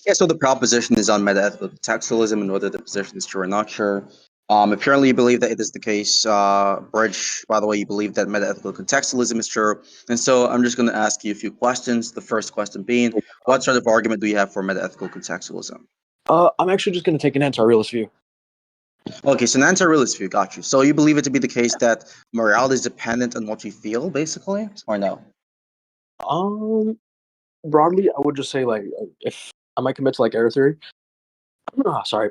Yeah, so the proposition is on meta-ethical contextualism and whether the position is true or not true. Apparently, you believe that it is the case. Brij, by the way, you believe that meta-ethical contextualism is true. And so I'm just going to ask you a few questions. The first question being, what sort of argument do you have for meta-ethical contextualism? I'm actually just going to take an anti-realist view. Okay, so an anti-realist view, got you. So you believe it to be the case that morality is dependent on what you feel, basically, or no? Broadly, I would just say if I might commit to error theory. Sorry.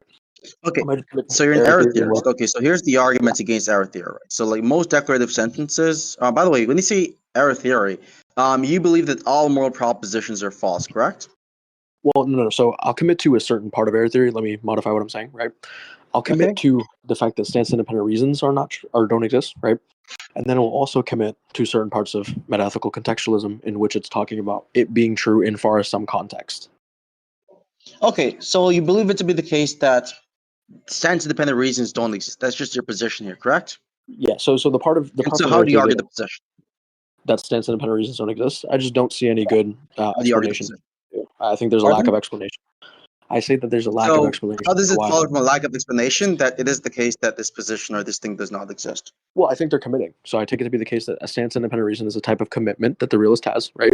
Okay, so you're an error theorist. Okay, so here's the arguments against error theory. Right? So most declarative sentences. By the way, when you say error theory, you believe that all moral propositions are false, correct? Well, no. So I'll commit to a certain part of error theory. Let me modify what I'm saying, right? I'll commit to the fact that stance-independent reasons are not or don't exist, right? And then we'll also commit to certain parts of meta-ethical contextualism in which it's talking about it being true in far as some context. Okay, so you believe it to be the case that stance-independent reasons don't exist. That's just your position here, correct? Yeah. So the part of the part. So how do you argue the position? That stance-independent reasons don't exist. I just don't see any good explanation. I think there's a lack of explanation. I say that there's a lack of explanation. How does it follow from a lack of explanation that it is the case that this position or this thing does not exist? Well, I think they're committing. So I take it to be the case that a stance-independent reason is a type of commitment that the realist has, right?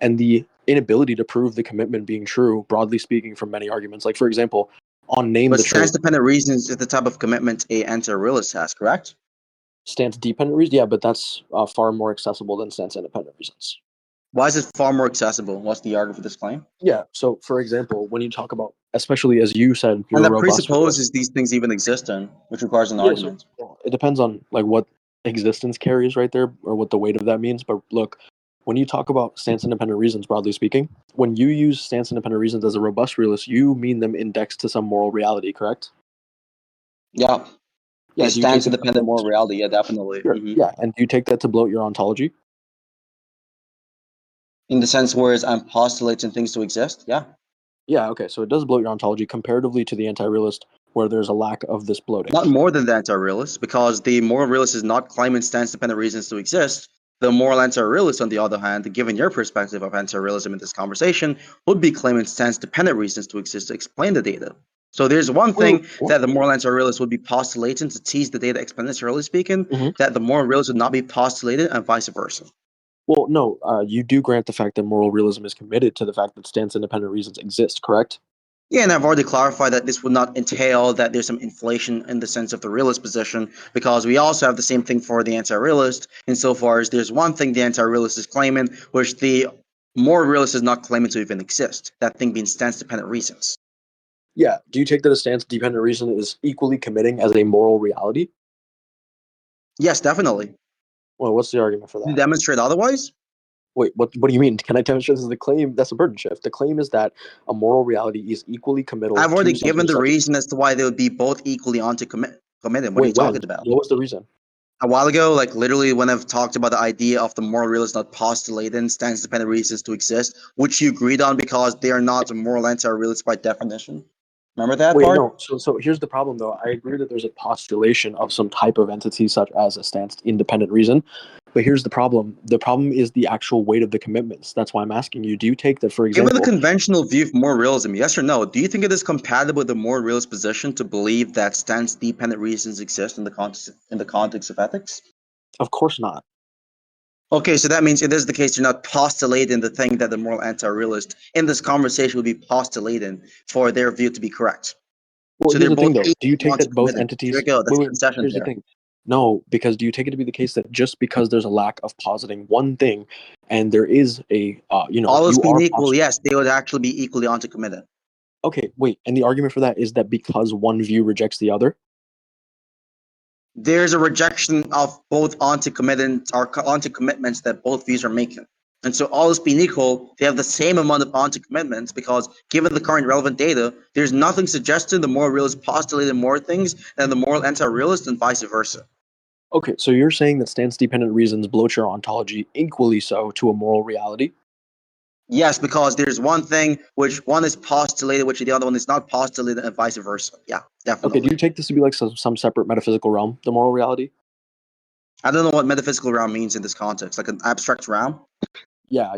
And the inability to prove the commitment being true, broadly speaking, from many arguments. Like, for example, on name the truth. But stance-dependent reasons is the type of commitment a anti-realist has, correct? Stance-dependent reasons? Yeah, but that's far more accessible than stance-independent reasons. Why is it far more accessible? What's the argument for this claim? Yeah, so for example, when you talk about, especially as you said, and that presupposes these things even exist, which requires an argument. So it depends on what existence carries right there, or what the weight of that means. But look, when you talk about stance-independent reasons, broadly speaking, when you use stance-independent reasons as a robust realist, you mean them indexed to some moral reality, correct? Yeah. Yeah, stance-independent moral reality, yeah, definitely. Sure. Mm-hmm. Yeah, and do you take that to bloat your ontology? In the sense where I'm postulating things to exist, yeah. Yeah, okay, so it does bloat your ontology comparatively to the anti-realist, where there's a lack of this bloating. Not more than the anti-realist, because the moral realist is not claiming stance-dependent reasons to exist. The moral anti-realist, on the other hand, given your perspective of anti-realism in this conversation, would be claiming stance-dependent reasons to exist to explain the data. So there's one thing that the moral anti-realist would be postulating to tease the data exponentially speaking, that the moral realist would not be postulated, and vice versa. Well, no, you do grant the fact that moral realism is committed to the fact that stance-independent reasons exist, correct? Yeah, and I've already clarified that this would not entail that there's some inflation in the sense of the realist position, because we also have the same thing for the anti-realist, insofar as there's one thing the anti-realist is claiming, which the moral realist is not claiming to even exist, that thing being stance-dependent reasons. Yeah, do you take that a stance-dependent reason is equally committing as a moral reality? Yes, definitely. Well, what's the argument for that? To demonstrate otherwise? Wait, what do you mean? Can I demonstrate this is the claim? That's a burden shift. The claim is that a moral reality is equally committal. I've already given the reason as to why they would be both equally onto committed. What are you talking about? What was the reason? A while ago, literally when I've talked about the idea of the moral realist not postulating stance-dependent reasons to exist, which you agreed on because they are not a moral anti-realists by definition. Remember that part? No. So here's the problem, though. I agree that there's a postulation of some type of entity, such as a stance-independent reason. But here's the problem. The problem is the actual weight of the commitments. That's why I'm asking you, do you take that, for example... Given the conventional view of moral realism, yes or no, do you think it is compatible with the moral realist position to believe that stance-dependent reasons exist in the context of ethics? Of course not. Okay, so that means it is the case you're not postulating the thing that the moral anti-realist in this conversation would be postulating for their view to be correct. Well, so here's the thing, though. Do you take that both entities... There you go, that's the concession here's there. The thing. No, because do you take it to be the case that just because there's a lack of positing one thing, and there is a, all else being equal, yes, they would actually be equally onto committed. Okay, wait, and the argument for that is that because one view rejects the other? There's a rejection of both onto commitments that both views are making. And so all else being equal, they have the same amount of onto commitments because given the current relevant data, there's nothing suggesting the moral realist postulated more things than the moral anti-realist and vice versa. Okay, so you're saying that stance-dependent reasons bloat your ontology equally so to a moral reality? Yes, because there's one thing which one is postulated, which the other one is not postulated, and vice versa. Yeah, definitely. Okay, do you take this to be like some separate metaphysical realm, the moral reality? I don't know what metaphysical realm means in this context, like an abstract realm? Yeah.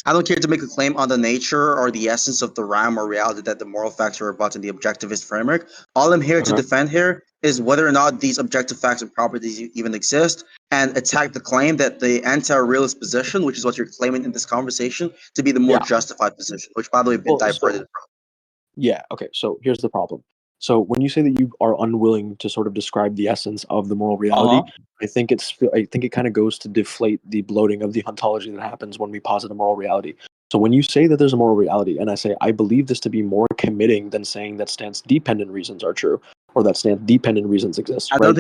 I don't care to make a claim on the nature or the essence of the realm or reality that the moral facts are about in the objectivist framework. All I'm here to Okay. defend here is whether or not these objective facts and properties even exist, and attack the claim that the anti-realist position, which is what you're claiming in this conversation, to be the more Yeah. justified position, which by the way have been Well, diverted from. yeah. Okay. So here's the problem. So when you say that you are unwilling to sort of describe the essence of the moral reality, Uh-huh. I think it kind of goes to deflate the bloating of the ontology that happens when we posit a moral reality. So when you say that there's a moral reality, and I say I believe this to be more committing than saying that stance-dependent reasons are true, or that stance-dependent reasons exist, right? I don't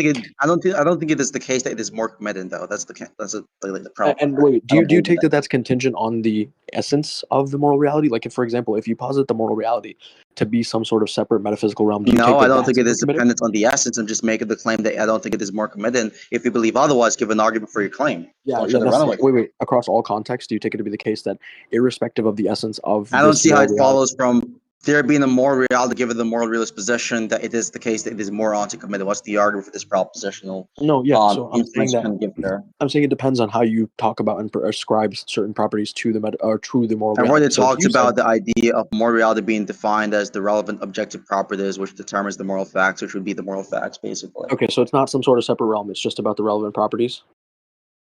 think it is the case that it is more committed though. Like the problem. And wait, I don't do you believe in take that. that that's contingent on the essence of the moral reality? Like, if, for example, if you posit the moral reality to be some sort of separate metaphysical realm, do you No, take I that don't think that's it more is committing? dependent on the essence. I'm just making the claim that I don't think it is more committed. If you believe otherwise, give an argument for your claim. Yeah, Don't try yeah, to that's run like, away. wait. Across all contexts, do you take it to be the case that, irrespective of the essence of I don't this see how moral it reality, follows from there being a moral reality given the moral realist position that it is the case that it is more anti-committed. What's the argument for this propositional no, yeah. So I'm saying inference you that can give there? it depends on how you talk about and ascribe certain properties to the or to the moral I've already reality. So if talked you say, about the idea of moral reality being defined as the relevant objective properties which determines the moral facts, which would be the moral facts, basically. okay, so it's not some sort of separate realm; it's just about the relevant properties.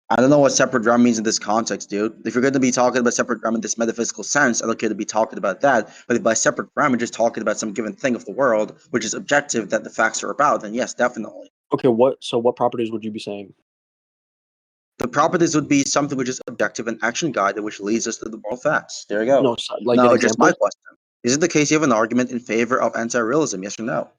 I don't know what separate realm means in this context, dude. If you're going to be talking about separate realm in this metaphysical sense, I don't care to be talking about that. But if by separate realm you're just talking about some given thing of the world, which is objective that the facts are about, then yes, definitely. Okay, what properties would you be saying? The properties would be something which is objective and action guided, which leads us to the moral facts. There you go. No, like an Now, just my example. question. Is it the case you have an argument in favor of anti-realism, yes or no?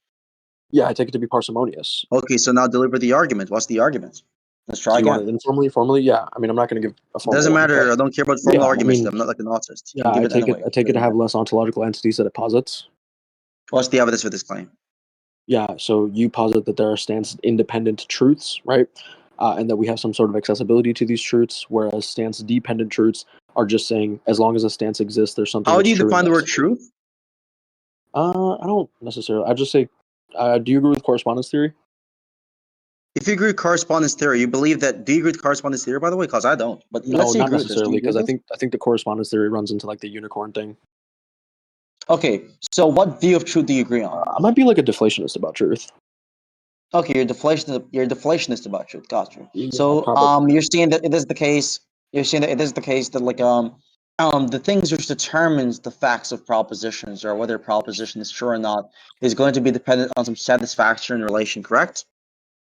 Yeah, I take it to be parsimonious. Okay, so now deliver the argument. What's the argument? Let's try So you want it again. informally, formally? Yeah. I mean, I'm not going to give a It formal doesn't one, matter. but I don't care about yeah, formal I arguments. mean, I'm not like an autist. You yeah, can give it anyway. I take it to have less ontological entities that it posits. What's the evidence for this claim? Yeah. So you posit that there are stance independent truths, right? And that we have some sort of accessibility to these truths, whereas stance dependent truths are just saying as long as a stance exists, there's something How do that's you true in define the that word stance. truth? I don't necessarily. I just say, do you agree with correspondence theory? If you agree with correspondence theory, you believe that. Do you agree with correspondence theory, by the way? Because I don't. But let's No, say you not agree with this. Do you necessarily, agree with because this? I think the correspondence theory runs into like the unicorn thing. Okay, so what view of truth do you agree on? I might be like a deflationist about truth. Okay, you're deflationist. You're deflationist about truth. Got you. Yeah, So, probably. you're saying that it is the case. You're saying that it is the case that the things which determines the facts of propositions or whether a proposition is true or not is going to be dependent on some satisfaction relation. Correct?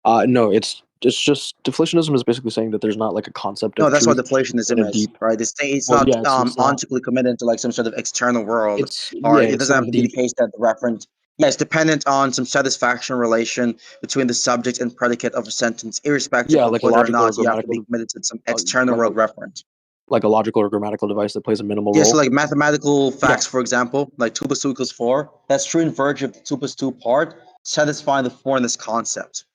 No, it's just deflationism is basically saying that there's not like a concept No, of that's what truth in a deflationism is, deep. right? It's Well, not yeah, it's not. ontically committed to like some sort of external world, or it It's doesn't have not to be the deep. case that the referent. Yeah, it's dependent on some satisfaction relation between the subject and predicate of a sentence, irrespective Yeah, of like a whether or logical or not you have to be grammatical, committed to some external like a world referent. logical or grammatical device that plays a minimal Yeah, so role. like mathematical Yeah. facts, for example, like 2 plus 2 equals 4, that's true in virtue of the 2 plus 2 part, satisfying the fourness concept.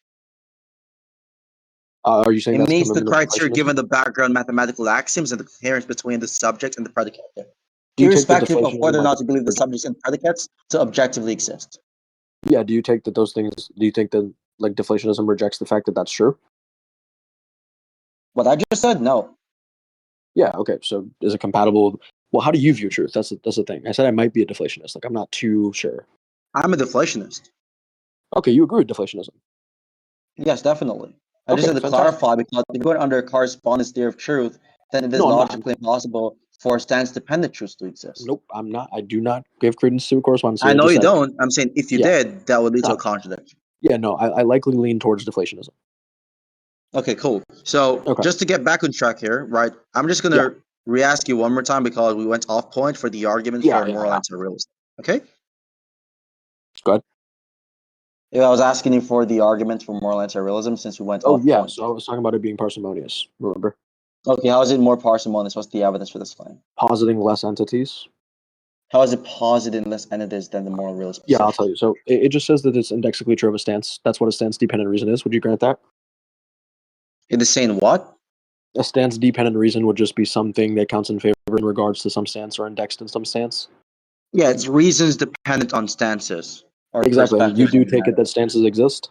Are you saying It that's a meets the commitment of criteria deflationism? given the background mathematical axioms and the coherence between the subject and the predicate. Do you take the Irrespective of deflationism whether or like? not you believe the subjects and predicates to objectively exist. Yeah. Do you take that those things? Do you think that like deflationism rejects the fact that that's true? What I just said, no. Yeah. Okay. So is it compatible? Well, how do you view truth? That's the thing. I said I might be a deflationist. Like I'm not too sure. I'm a deflationist. Okay, you agree with deflationism. Yes, definitely. I just Okay, had to fantastic. clarify because if you're going under a correspondence theory of truth, then it is No, I'm not. logically impossible for stance-dependent truths to exist. Nope, I'm not. I do not give credence to correspondence I theory. I know just you said, don't. I'm saying if you yeah, did, that would lead to a no, contradiction. yeah, no. I likely lean towards deflationism. Okay, cool. So Okay, just to get back on track here, right? I'm just yeah, gonna re-ask you one more time because we went off point for the argument yeah, for yeah, moral yeah. anti-realism. Okay? Go ahead. Yeah, I was asking you for the argument for moral anti-realism since we went Oh, off yeah. point. So I was talking about it being parsimonious. Remember, Okay, how is it more parsimonious? What's the evidence for this claim? positing less entities. How is it posited in less entities than the moral realist Yeah, I'll tell position? you. So it just says that it's indexically true of a stance. That's what a stance-dependent reason is. Would you grant that? It is saying what? A stance-dependent reason would just be something that counts in favor in regards to some stance or indexed in some stance. Yeah, it's reasons dependent on stances or Exactly, and you perspectives on do the take it matter. that stances exist.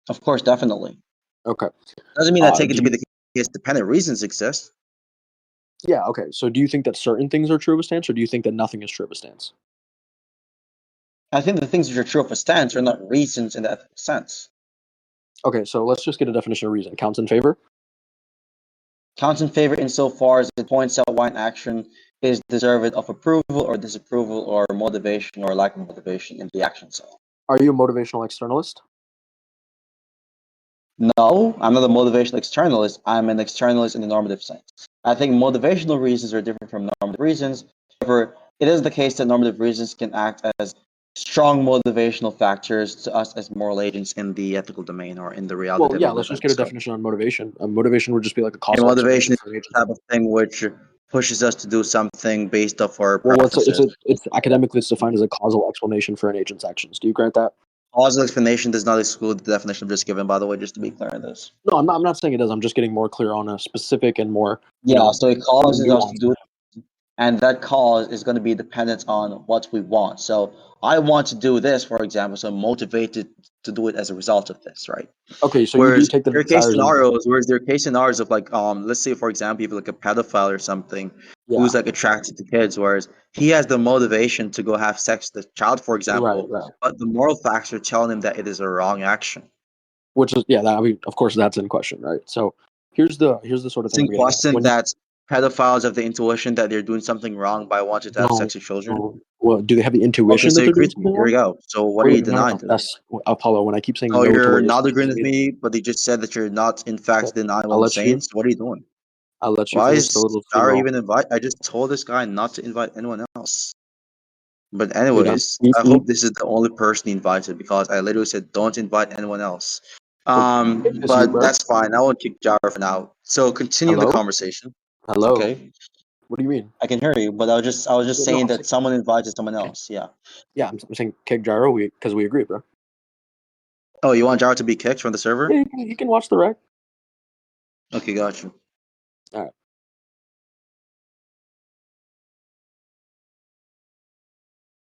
Of course, definitely. Okay. Doesn't mean I take it Do to be you? the case dependent reasons exist. Yeah, okay. So do you think that certain things are true of a stance, or do you think that nothing is true of a stance? I think the things which are true of a stance are not reasons in the ethical sense. Okay, so let's just get a definition of reason. Counts in favor? Counts in favor insofar as it points out why an action is deserved of approval or disapproval or motivation or lack of motivation in the action itself. Are you a motivational externalist? No, I'm not a motivational externalist. I'm an externalist in the normative sense. I think motivational reasons are different from normative reasons. However, it is the case that normative reasons can act as strong motivational factors to us as moral agents in the ethical domain or in the reality Well, that yeah, we let's live just in. get a So, definition on motivation. Motivation would just be like a and causal motivation explanation is for an agent. the type of thing which pushes us to do something based off our Well, preferences. it's academically it's defined as a causal explanation for an agent's actions. Do you grant that? Causal explanation does not exclude the definition I've just given, by the way, just to be clear on this. No, I'm not saying it does. I'm just getting more clear on a specific and more, Yeah, so it causes us to nuanced. do it, and that cause is going to be dependent on what we want. So I want to do this, for example, so I'm motivated to do it as a result of this, right? Okay, so you do Whereas take the there are case desires of scenarios, of like, let's say for example, you have like a pedophile or something yeah, who's like attracted to kids, whereas he has the motivation to go have sex with the child, for right, example, right. but the moral facts are telling him that it is a wrong action. Which is yeah, that, I mean, of course, that's in question, right? So here's the sort of It's thing in I'm getting at. question When you that pedophiles have the intuition that they're doing something wrong by wanting to have no, sex with children. no, well, do they have the Okay, intuition so that you they're agree doing with me. something Here we wrong? go. So what are Wait, you wait, no, denying no, then? that's Apollo. When I keep saying So no to what you're you're not saying agreeing to with me, me, but you just said that you're not in fact okay, denying what I'll I'm let saying. you So what are you doing? I'll let you Why finish the is little Jara spiel. even invite? I just told this guy not to invite anyone else. But You done? anyways, I hope this is the only person he invited because I literally said don't invite anyone else. It's you, But bro. that's fine. I won't kick Jara for now. So continue the Hello, conversation. hello. Okay, What do you mean? I can hear you, but I was just Yeah, no, saying I'm that saying someone invited someone else. Yeah. I'm saying kick gyro. Because we agree, bro. Oh, you want Jara to be kicked from the server? Yeah, you can watch the rec. Okay, got you. All right,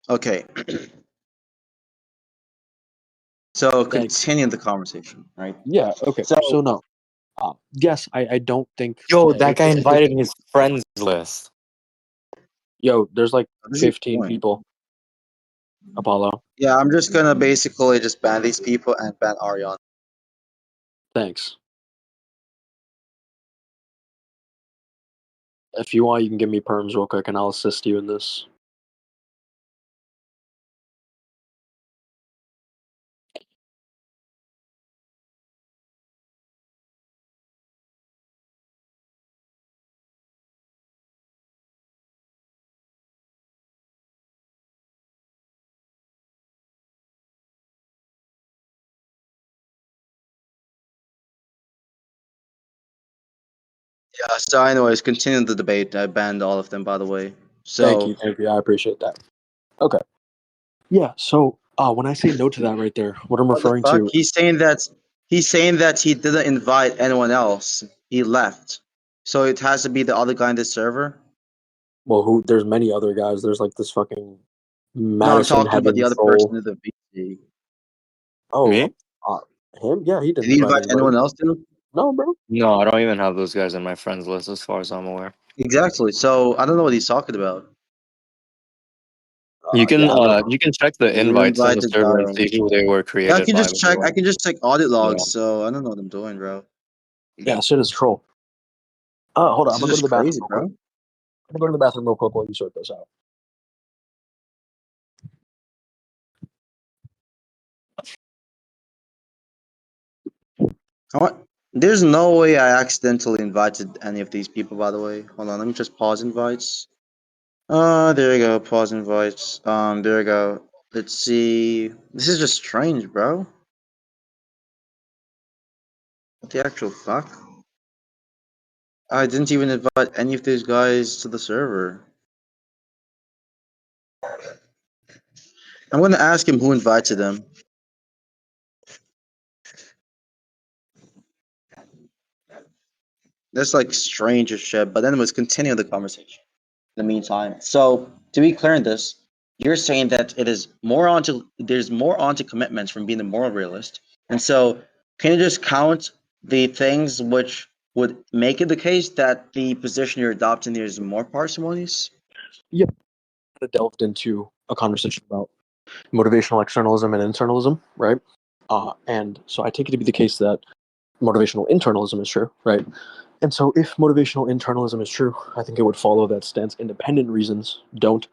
Okay. So thank you. continue the conversation, right? Yeah, okay. So So no, yes, I don't think Yo, that guy if invited his friends list. yo, there's like what is he 15 doing? people. Apollo, Yeah, I'm just gonna basically just ban these people and ban Ariana. thanks. If you want, you can give me perms real quick, and I'll assist you in this. Yeah. So, anyways, continue the debate. I banned all of them, by the way. Thank you, So, thank you. I appreciate that. Okay. Yeah. So, when I say no to that right there, what I'm what the referring fuck? to, He's saying that he didn't invite anyone else. He left. So it has to be the other guy in this server. well, who? There's many other guys. There's like this fucking No, I'm Madison talking about the Heaven other person troll. in the VC. Oh, Me? him? Yeah, he Did didn't he invite invite anybody. anyone else too? No, bro. No, I don't even have those guys in my friends list as far as I'm aware. Exactly. So I don't know what he's talking about. Yeah, bro. You can check the You invites in the invited server and Jaro. see who they were Yeah, I created can by, just by the check. way. I can just check audit Yeah. logs. So I don't know what I'm doing, bro. Yeah, shit is troll. Hold on. I'm This is gonna go to just the bathroom crazy, real quick. bro. I'm gonna go to the bathroom real quick while you sort this out. What? There's no way I accidentally invited any of these people, by the way. Hold on, let me just pause invites. There we go, pause invites. There we go. Let's see. This is just strange, bro. What the actual fuck? I didn't even invite any of these guys to the server. I'm gonna ask him who invited them. That's like strange as shit. But anyways, continue the conversation. In the meantime, so to be clear in this, you're saying that it is more onto there's more onto commitments from being a moral realist, and so can you just count the things which would make it the case that the position you're adopting here is more parsimonious? Yeah, I delved into a conversation about motivational externalism and internalism, right? And so I take it to be the case that motivational internalism is true, right? And so if motivational internalism is true, I think it would follow that stance-independent reasons don't,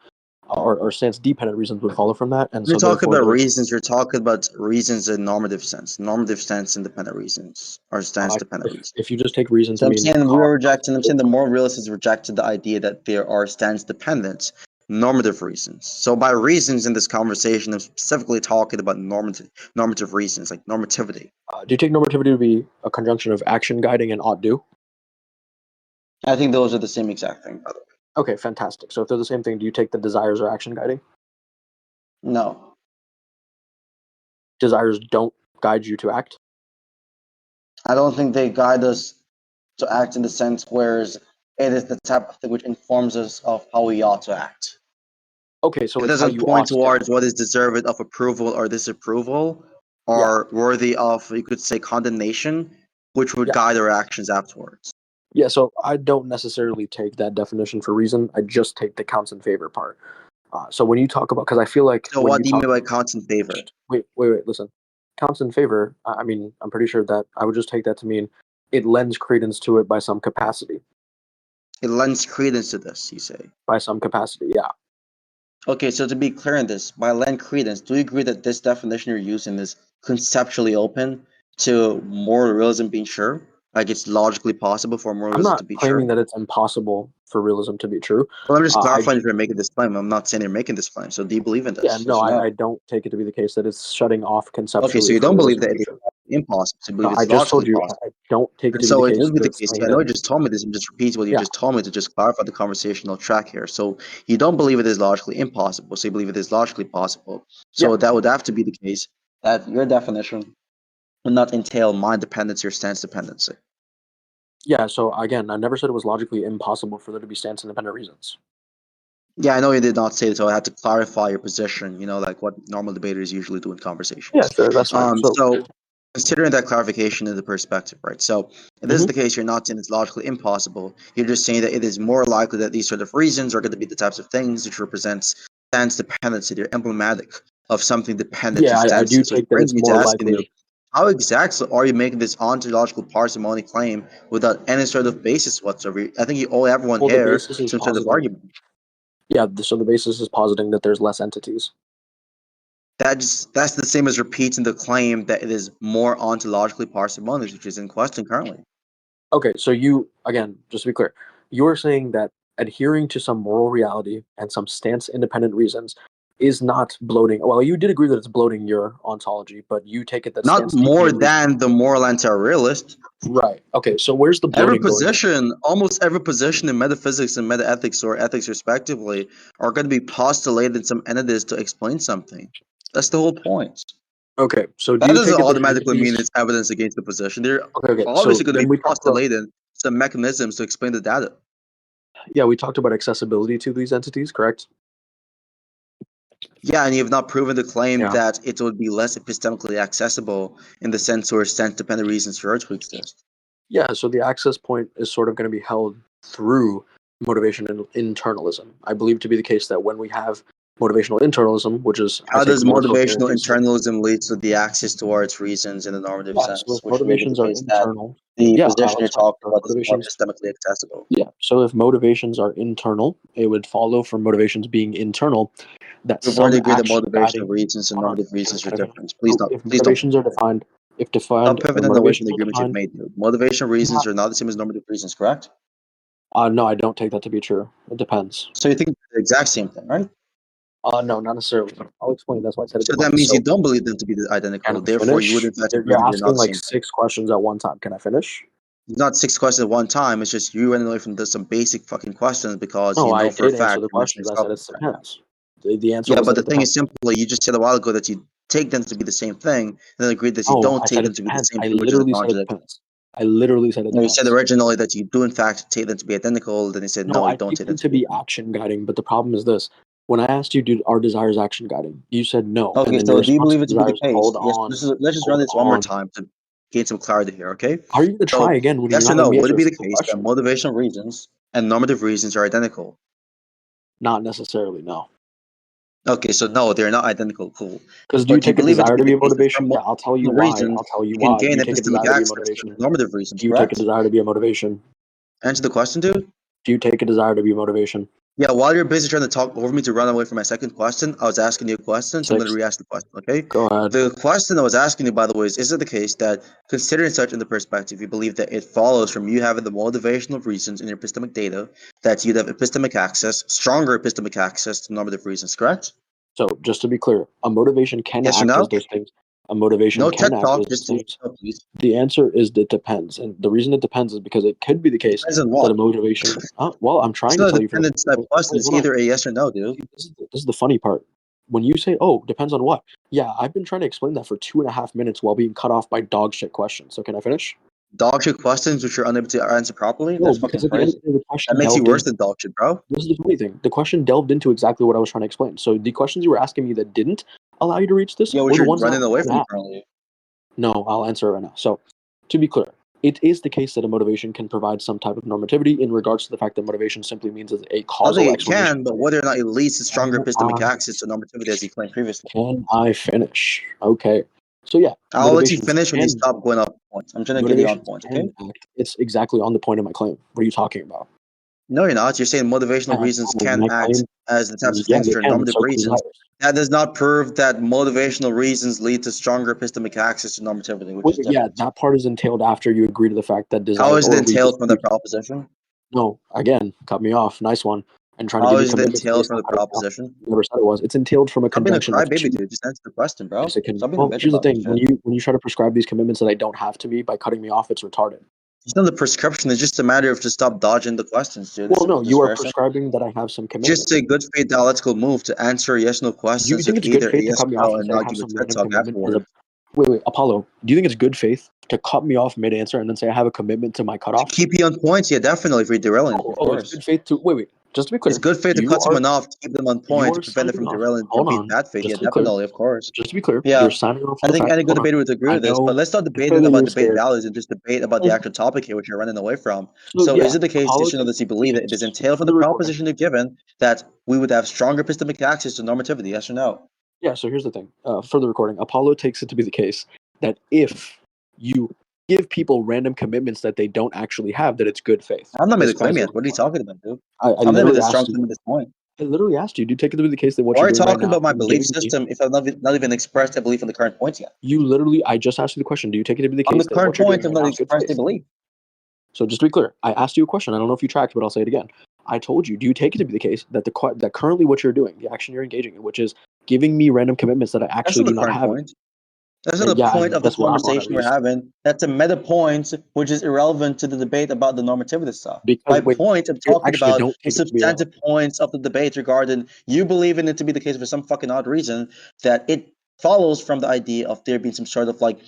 or stance-dependent reasons would follow from that. And You're so talking therefore, about reasons. You're talking about reasons in normative sense. Normative stance independent reasons or stance dependent reasons. if you just take reason to So I'm mean saying we're rejecting. I'm saying the moral realist has rejected the idea that there are stance dependent normative reasons. So by reasons in this conversation, I'm specifically talking about normative reasons, like normativity. Do you take normativity to be a conjunction of action guiding and ought do? I think those are the same exact thing, by the way. Okay, fantastic. So if they're the same thing, do you take the desires or action guiding? No, Desires don't guide you to act? I don't think they guide us to act in the sense whereas it is the type of thing which informs us of how we ought to act. Okay, so It it's how doesn't you point ought to towards act. what is deserved of approval or disapproval or worthy of, you could say, condemnation, which would Yeah. guide our actions afterwards. Yeah, so I don't necessarily take that definition for reason. I just take the counts in favor part. So when you talk about, because I feel like So when what you do you talk, mean by counts in favor? wait, listen, counts in favor. I mean, I'm pretty sure that I would just take that to mean it lends credence to it by some capacity. It lends credence to this, you say. By some capacity, yeah. Okay, so to be clear in this, by lend credence, do you agree that this definition you're using is conceptually open to moral realism being sure? Like it's logically possible for moral I'm realism not to be claiming sure? that it's impossible for realism to be true. Well, I'm just I clarifying if you're making this claim. I'm not saying you're making this claim. So do you believe in Yeah, this? no, Yes or no? I don't take it to be the case that it's shutting off conceptually. Okay, so you for don't believe realism that to it be is true. impossible. So you No, believe I it's just told logically you possible. I don't take it And to be so the it case would be that the it's case. saying I know that. you just told me this. I'm just repeating what you Yeah, just told me to just clarify the conversational track here. So you don't believe it is logically impossible. So you believe it is logically possible. So yeah, that would have to be the case that your definition would not entail mind dependency or stance dependency. yeah. So again, I never said it was logically impossible for there to be stance independent reasons. Yeah, I know you did not say it, so I had to clarify your position, like what normal debaters usually do in Yeah, conversations. sure, that's fine. So considering that clarification in the perspective, right? So if this is Mhm. the case, you're not saying it's logically impossible. You're just saying that it is more likely that these sort of reasons are going to be the types of things which represents stance dependency. They're emblematic of something dependent to Yeah, I do stances, which take that brings it's me to more asking you, likely. how exactly are you making this ontological parsimony claim without any sort of basis whatsoever? I think you owe everyone Well, the here basis is some sort of positing. argument. Yeah, so the basis is positing that there's less entities. That's the same as repeating the claim that it is more ontologically parsimonious, which is in question currently. Okay, so you again, just to be clear, you're saying that adhering to some moral reality and some stance independent reasons is not bloating. Well, you did agree that it's bloating your ontology, but you take it that Not stance more independent reasons. than the moral anti-realist. Right. Okay, so where's the Every bloating going in? position, almost every position in metaphysics and metaethics or ethics respectively, are going to be postulated some entities to explain something. That's the whole point. Okay, so do That you doesn't take it that the automatically mean entities? it's evidence against the position. They're Okay, obviously so going to then be we talked about, postulated some mechanisms to explain the data. yeah, we talked about accessibility to these entities, correct? Yeah, and you have not proven the claim Yeah. that it would be less epistemically accessible in the sense where sense-dependent reasons for it to exist. Yeah, so the access point is sort of going to be held through motivation and internalism. I believe to be the case that when we have motivational internalism, which is I How take does more so here motivational is that, internalism lead to the access towards reasons in the normative yeah, so sense, if which made it the motivations are case that internal, the yeah, position you're that's fine. talking So if about is more motivations, epistemically accessible? yeah, so if motivations are internal, it would follow from motivations being internal that We've already some agreed that action motivational guiding. reasons and Hold on, normative reasons are can I finish? different. Please So don't. if Please don't. motivations are defined, if defined Stop or pivoting away from motivations the are agreement you've defined, made. Dude. Motivational reasons not, are not the same as normative reasons, correct? no, I don't take that to be true. It depends. So you think they're the exact same thing, right? No, not necessarily. I'll explain. That's why I said it So that depends. mean you So don't believe them to be can identical. I Therefore, you would finish? in fact agree You're that they're not asking the like same thing. 6 questions at one time. Can I finish? It's not 6 questions at one time. It's just you running away from some basic fucking questions because No, you I know for a did answer fact the you're missing questions. I yourself said at it the time. depends. The answer Yeah, was but that the it thing is depends. simply, you just said a while ago that you take them to be the same thing, and then agreed that you No, don't I take said them it to be the depends. same I thing, which is a literally said it contradiction. depends. I literally said it You said depends. originally that you do in fact take them to be identical, then you said No, no, you I don't take take them them to to be be identical. action guiding, but the problem is this. When I asked you, are desires action guiding? You said no. And Okay, then your so do you response believe to it to be the desires, case? Yes, let's just run hold this one more on. time gain some clarity here, okay? Are you going to try again when yes you're or not no, letting me would answer it a be the simple case that question? motivational reasons and normative reasons are identical? Not necessarily, no. Okay, so no, they're not identical. Cool. Because do you But you take a believe it to desire be to be the a case that from motivation? Yeah, I'll tell you motivational why. reasons, I'll tell you you can why. Do gain you take a epistemic desire to be a access to motivation? normative reasons, Do you take a correct? desire to be a motivation? Answer the question, dude. Do you take a desire to be a motivation? Yeah, while you're busy trying to talk over me to run away from my second question, I was asking you a question, so I'm going to 6. re-ask the question, okay? Go ahead. The question I was asking you, by the way, is it the case that, considering such in the perspective, you believe that it follows from you having the motivational reasons in your epistemic data that you'd have epistemic access, stronger epistemic access to normative reasons, correct? So just to be clear, a motivation can Yes or act no? as those things. A motivation No can tech act talk, as those just yes things. or no, please. The answer is it depends, and the reason it depends is because it could be the case Depends on that what? a motivation. Well, I'm It's trying to not a tell you for the. dependence type question. Wait, It's hold on. either a yes or no, dude. See, this is the funny part. When you say, "Oh, depends on what," yeah, I've been trying to explain that for 2.5 minutes while being cut off by dog shit questions. So can I finish? Dog shit questions which you're unable to answer properly? No, That's because fucking at the end of crazy. the day, the That question makes you delved worse into. than dog shit, bro. This is the funny thing. The question delved into exactly what I was trying to explain. So the questions you were asking me that didn't allow you to reach this Yeah, were which the you're ones that I running was away trying to from ask. currently. No, I'll answer it right now. So, to be clear, it is the case that a motivation can provide some type of normativity in regards to the fact that motivation simply means as a I causal think it explanation. can, but whether or not it leads to stronger Can epistemic access to normativity as you claimed previously. I finish? Okay. So yeah, I'll let you finish when you stop going off points. I'm trying to get you on motivations points, okay? can act. It's exactly on the point of my claim. What are you talking about? No, you're not. You're saying motivational reasons can My act claim, as the types of yeah, things they which are can. normative So can reasons. desires. That does not prove that motivational reasons lead to stronger epistemic access to normativity, which Wait, is yeah, different. that part is entailed after you agree to the fact that How desires is it or we entailed from dispute. that proposition? No, again, cut me off. Nice one. And trying to How give me is it commitments entailed based from on the cutting me off. proposition? Never said it was. It's entailed from a Stop being a conjunction of crybaby, two. dude. Just answer the question, bro. Yes, it can. Stop being a Well, bitch here's the about this thing: shit. when you try to prescribe these commitments that I don't have to me by cutting me off, it's retarded. It's not the prescription. It's just a matter of just stop dodging the questions, dude. Well, no, you are Very simple. prescribing that I have some Just commitment. a good faith dialectical move to answer yes/no Do you questions think with it's good either a faith to yes cut me or no, off and and say I not have give a some TED random talk commitment? afterwards. Wait, Apollo. Do you think it's good faith to cut me off mid-answer and then say I have a commitment to my To cutoff? keep you on points, yeah, definitely. If you're derailing, of Oh, it's course. good faith to wait. Just to be It's clear, good faith to you cut are someone off to keep them on you point to are prevent them signing from off. derailing from Hold being on. bad faith. Just Yeah, to be clear. definitely, of course. Just to be clear, Yeah, you're signing off I on the think fact. any good Hold on. debater would agree I with this. But know. let's not It's debate clear it that about you're debate scared. values and just debate about the actual topic here, which you're running away from. So So, is yeah, it the case, Apollo yes or no, takes that you the believe that it is case entailed for from the the recording. proposition you've given that we would have stronger epistemic access to normativity? Yes or no? Yeah, so here's the thing. For the recording, Apollo takes it to be the case that if you give people random commitments that they don't actually have, that it's good faith. I've not made This a claim falls yet. into What are you one. talking about, dude? I I've never made literally a strong asked you. claim at this point. I literally asked you. Do you take it to be the case that what Why are you're you doing right talking now about my is belief giving me? system if I've not even expressed a belief on the current points yet? You literally. I just asked you the question. Do you take it to be the On the case that current what you're doing point, I've right not now is good expressed a faith? belief. So just to be clear, I asked you a question. I don't know if you tracked, but I'll say it again. I told you. Do you take it to be the case that that currently what you're doing, the action you're engaging in, which is giving me random commitments that I That's actually not do the not current have? point. That's not the Yeah, point of the that's what I'm on at conversation we're least. having. That's a meta point, which is irrelevant to the debate about the normativity stuff. Because My wait, point, I'm talking actually about don't the take it to be a. substantive points of the debate regarding you believing it to be the case for some fucking odd reason that it follows from the idea of there being some sort of like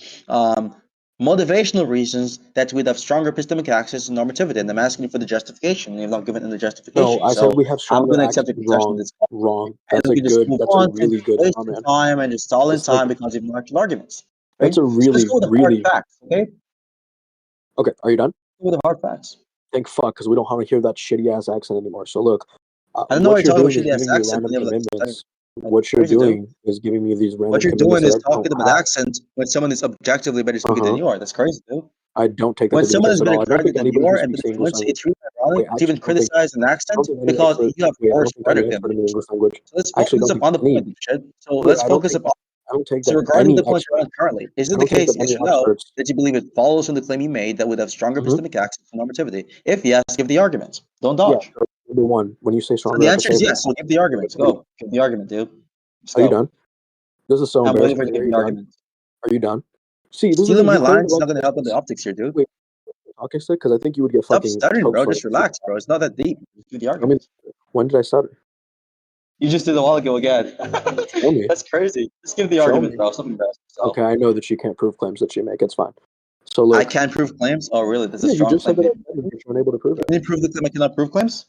motivational reasons that we'd have stronger epistemic access to normativity. And I'm asking you for the justification, and you've not given any No, justification. I said So we have I'm going stronger to accept access. your concession at Wrong, this point. wrong. And we can just move That's a on since really you're good wasting comment. time and just stalling It's like time because you've marked arguments. that's Okay? a So let's really, go with the hard really. facts, okay? Okay, are you done? Let's go with the hard facts. Thank fuck, because we don't want to hear that shitty ass accent anymore. So look, I don't know why what you're you're talking about doing is shitty ass giving me accent random when you have like commitments. What you're crazy dude. doing is giving me these What random you're commitments doing that is I don't talking about have. accent when someone is objectively better Uh speaking than huh. you are. That's crazy, dude. I don't take that When to be the someone case is at better all. I don't graduated think than anybody you who are, and speaks then the English fluency, language. it's really ironic Wait, to even actually, criticize an I don't accent think any because expert. you have Wait, I poor don't think any rhetoric expert in the ability. English language. So let's Actually, I focus don't up think on the any. point of shit. So Wait, let's focus up on. I don't take So that regarding any the point you're expert. on currently, is I it the don't take case, that yes any or no, experts. that you believe it follows from the claim you made that would have stronger Mm-hmm. epistemic access to normativity? If yes, give the arguments. Don't Yeah, dodge. so number one, when you say So stronger, the I have to answer say is that. yes. So give the arguments. Go. Give the argument, dude. Let's Are you go. done? This is so I'm waiting embarrassing for to you to hear. give Are the you done? argument. Are you done? See, this is the Stealing thing. my You claim the lines is right not to going to say help with the this. optics here, dude. Wait, talking stick because I think you would get Stop fucking stuttering, choked bro. for Just it. See, relax, bro. It's not that deep. Just give the I mean, argument. when did I stutter? You just did a while ago again. Show me. That's crazy. Just give the Show argument, me. bro. Stop embarrassing yourself. Okay, I know that you can't prove claims that you make. It's fine. So I look, can't prove claims. Oh, really? That's a yeah, you strong just said claim. that Can I can, and you're unable to prove it. you prove the claim I cannot prove claims?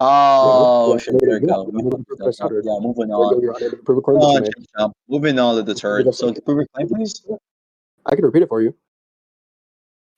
Yeah, Oh you're shit! unable There to, we yeah, go. you're We unable to fucked prove this that I up, bro. stuttered. Yeah, moving There you go. on. You're unable to prove a claim Moving that you on, made. chimp chomp. Moving on to the You turd. did a So fucking- prove your claim, please. I can repeat it for you.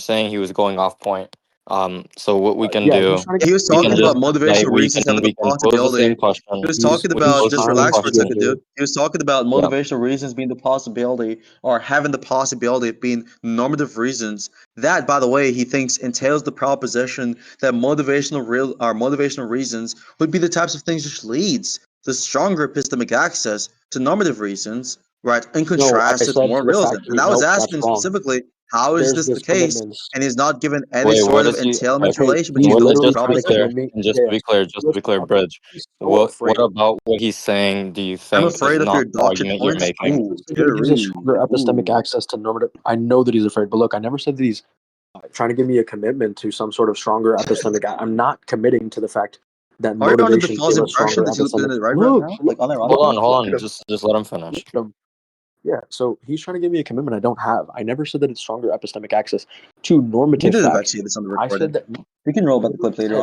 saying he was going off point. So what we can Yeah, do, he's trying to He get was we talking can about just like motivational reasons having the we can pose the possibility. same question. He was he's talking We can about, pose the just trying same to relax for a get second, question. dude. to He was talking about Yeah. motivational reasons being the possibility, or having the possibility of being normative reasons. That, by the way, he thinks entails the proposition that motivational reasons would be the types of things which leads to stronger epistemic access to normative reasons, right? In No, I contrast to said more to the realism. fact And that I was nope, that's asking him wrong. specifically, how is There's this the this case? commitments. And he's not given any Wait, sort what of is he? entailment Okay, relation he's between What, those two literally just to trying be to clear, convince propositions. me. and just Yeah, to be clear, just to be clear, Bridge. he's so What afraid. about what he's saying? Do you I'm think is afraid of your not the doctrine argument you're points. I making? never Ooh, said that he uses scary. stronger epistemic Ooh. access to normative. I know that he's afraid, but look, I never said that he's trying to give me a commitment to some sort of stronger epistemic. I'm not committing to the fact that Are you under the motivations false give us impression stronger that you look good in epistemic. the right Look, now? look, Like, look, unironically? Hold look at on. him. Just let him Look finish. at him. Yeah, so he's trying to give me a commitment I don't have. I never said that it's stronger epistemic access to You normative did facts. eventually this on the I said recording. that. We can roll about the clip later Said,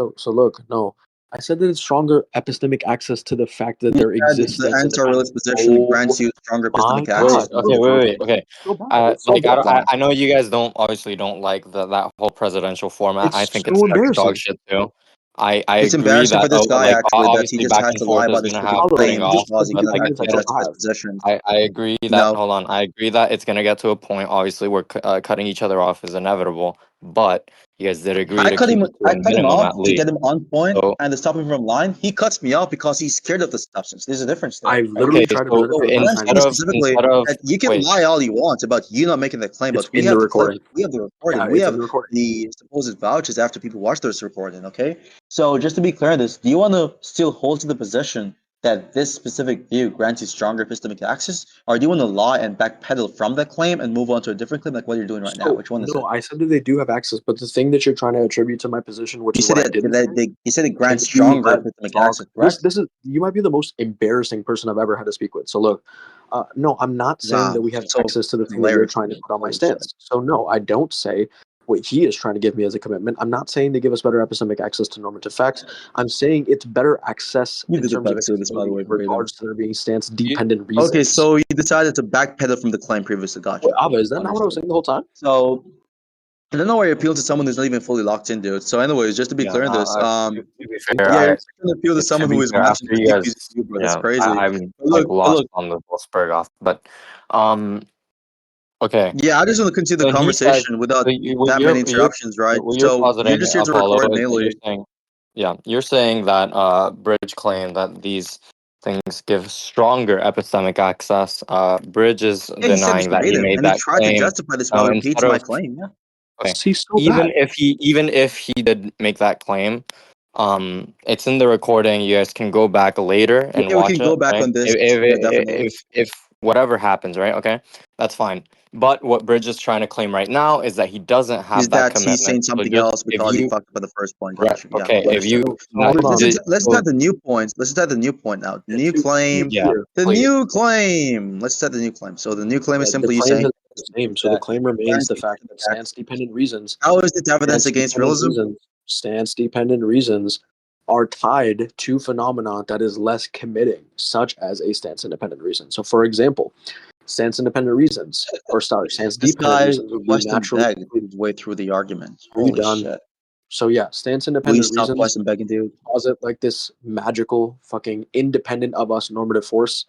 on. so look, no. I said that it's stronger epistemic access to the fact that You there said exists the stance independent. anti-realist position Oh grants you stronger my epistemic access god, to Okay, normative bro. wait. reasons. Okay. It's so bad. It's so Like bad. I know you guys obviously don't like that whole presidential format. I It's think so it's dog embarrassing. shit too. I It's agree embarrassing that for this guy, like actually, that he obviously just back has and to lie forth is about this gonna stupid have Follow cutting claim me. off, just because he but doesn't like actually I don't justify his position. I agree that No. hold on. I agree that it's gonna get to a point. Obviously, where cutting each other off is inevitable, but you guys did agree to keep it to I a cut him minimum off at to least. get him on point So and to stop him from lying. He cuts me off because he's scared of the substance. There's a difference there, I right? okay, literally tried to so present it to So him what many I'm times. saying specifically, instead of that you can wait, lie all you want about you not making that claim, It's but we in the have the clip, recording. we have the Yeah, recording, we it's in have the recording. the supposed vouchers after people watch this recording, okay? So just to be clear on this, do you want to still hold to the position that this specific view grants you stronger epistemic access, or do you want to lie and backpedal from that claim and move on to a different claim like what you're doing right now? So Which one is no, it? I said that they do have access, but the thing that you're trying to attribute to my position, which You is said what I that, didn't say, you said it grants can you stronger let me epistemic talk? access, correct? This is you might be the most embarrassing person I've ever had to speak with. So look, no, I'm not saying Nah, that we have so access to the thing that you're hilarious, trying to dude. put on my Holy shit. stance. So no, I don't say what he is trying to give me as a commitment. I'm not saying they give us better epistemic access to normative facts. I'm saying it's better access You in did the terms of privacy of this, by the accessibility way, in verbatim. regards to there being stance you, dependent Okay, reasons. so you decided to backpedal from the claim previously. Wait, Gotcha. Ava, is that not what I was Understood. saying the whole time? So I don't know why you're appealing to someone who's not even fully locked in, dude. So, anyways, just to be yeah, clear on this, to be Thank fair, yeah, God. you're trying to appeal to to someone be who is fair, matching after the you DQs guys, to you, bro. That's yeah, crazy. I'm But like but lost look, on the whole Spurgoff, but um, okay. yeah, I just want to continue the So he says, conversation without so what that many interruptions, right? what you're So you're positing, just here to Apollo, record is that you're mainly. saying, yeah, you're saying that Bridge claimed that these things give stronger epistemic access. Bridge is Yeah, he said this denying that he verbatim, made and he that tried to claim. justify this by Now, instead repeating my of claim. Yeah. okay, He's so bad. even if he did make that claim, it's in the recording. You guys can go back later and Yeah, we watch can it, go back right? on this. Yeah, definitely. If whatever happens, right? Okay, that's fine. But what Bridge is trying to claim right now is that he doesn't Is have that that he's commitment. saying So something just else if because he you fucked up at the first point. right, Gotcha. Yeah, okay, if you understood. So that hold on. Let's so start the new points. Let's start the new point now. New To be claim. yeah, clear, The please. new claim. Let's start the new claim. So the new claim is the simply you claim saying has been the same. So the that claim remains grants the you fact that epistemic access. stance-dependent reasons, How is it evidence against realism? stance-dependent reasons are tied to phenomena that is less committing, such as a stance-independent reason. So, for example, stance-independent reasons, or sorry, This stance-dependent guy reasons would be question naturally. begged his way through the argument. Are you Holy done? shit. So yeah, Please stance-independent stop reasons question begging, dude. posit like this magical, fucking independent of us normative force.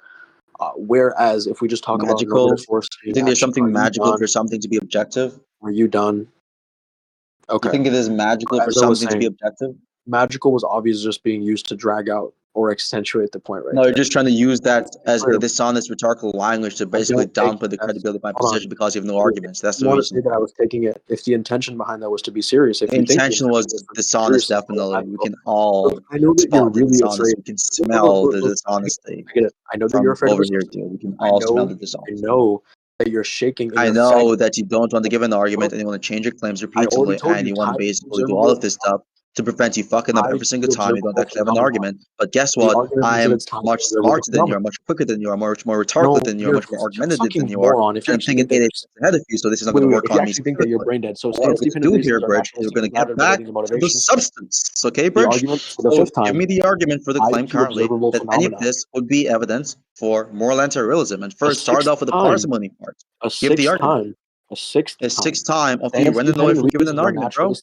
Whereas if we just talk about Magical. normative force You being think there's action, are something you magical for done? something to be objective? Are you done? You Okay. think it is magical for As I was something to be saying, objective? magical was obviously just being used to drag out or accentuate the point right No, you're there. just trying to use that as Clear. a dishonest rhetorical language to I basically don't take downplay the it as credibility of my hold on. position because you have no If arguments. That's you the want to say reason. that I was taking it, if the intention behind that was to be serious, if The you think the intention intention was was to be dishonest, serious, definitely. We look, can all I know that you're spot the really afraid. dishonesty. We can Look, look, look, smell look, the look, dishonesty I get it. I know that you're from afraid of over the here, substance. dude. We can I all smell know, the dishonesty. that you're shaking in I your fang. know that you don't want to give an argument Look, and you want to change your claims I already repeatedly told and you, you want to tied to the basically do all observable, of this stuff to prevent you fucking up tied every to single the time you don't observable actually have an phenomenon. argument. But guess The what? argument I is that am it's tied to much the observable smarter than you are, phenomenon. much quicker than you are, much more rhetorical No, than you are, you're much more a argumentative than fucking you are. moron. If you And I'm actually thinking think that 8 steps ahead of you, so this is not going to wait, work if you on me actually think that you're specifically. brain dead, so So what we're going to stance-dependent do here, reasons are Bridge, is we're naturalistic going to get rather than back relating to to the motivation. substance. Okay, The Bridge? argument for the So fifth give me time the argument for the tied claim to currently observable that any of phenomena. this would be evidence for moral anti-realism. And A first, start sixth off with the time, parsimony part. a Give the sixth argument. time. A sixth A time. sixth time of you running away from giving an argument, bro.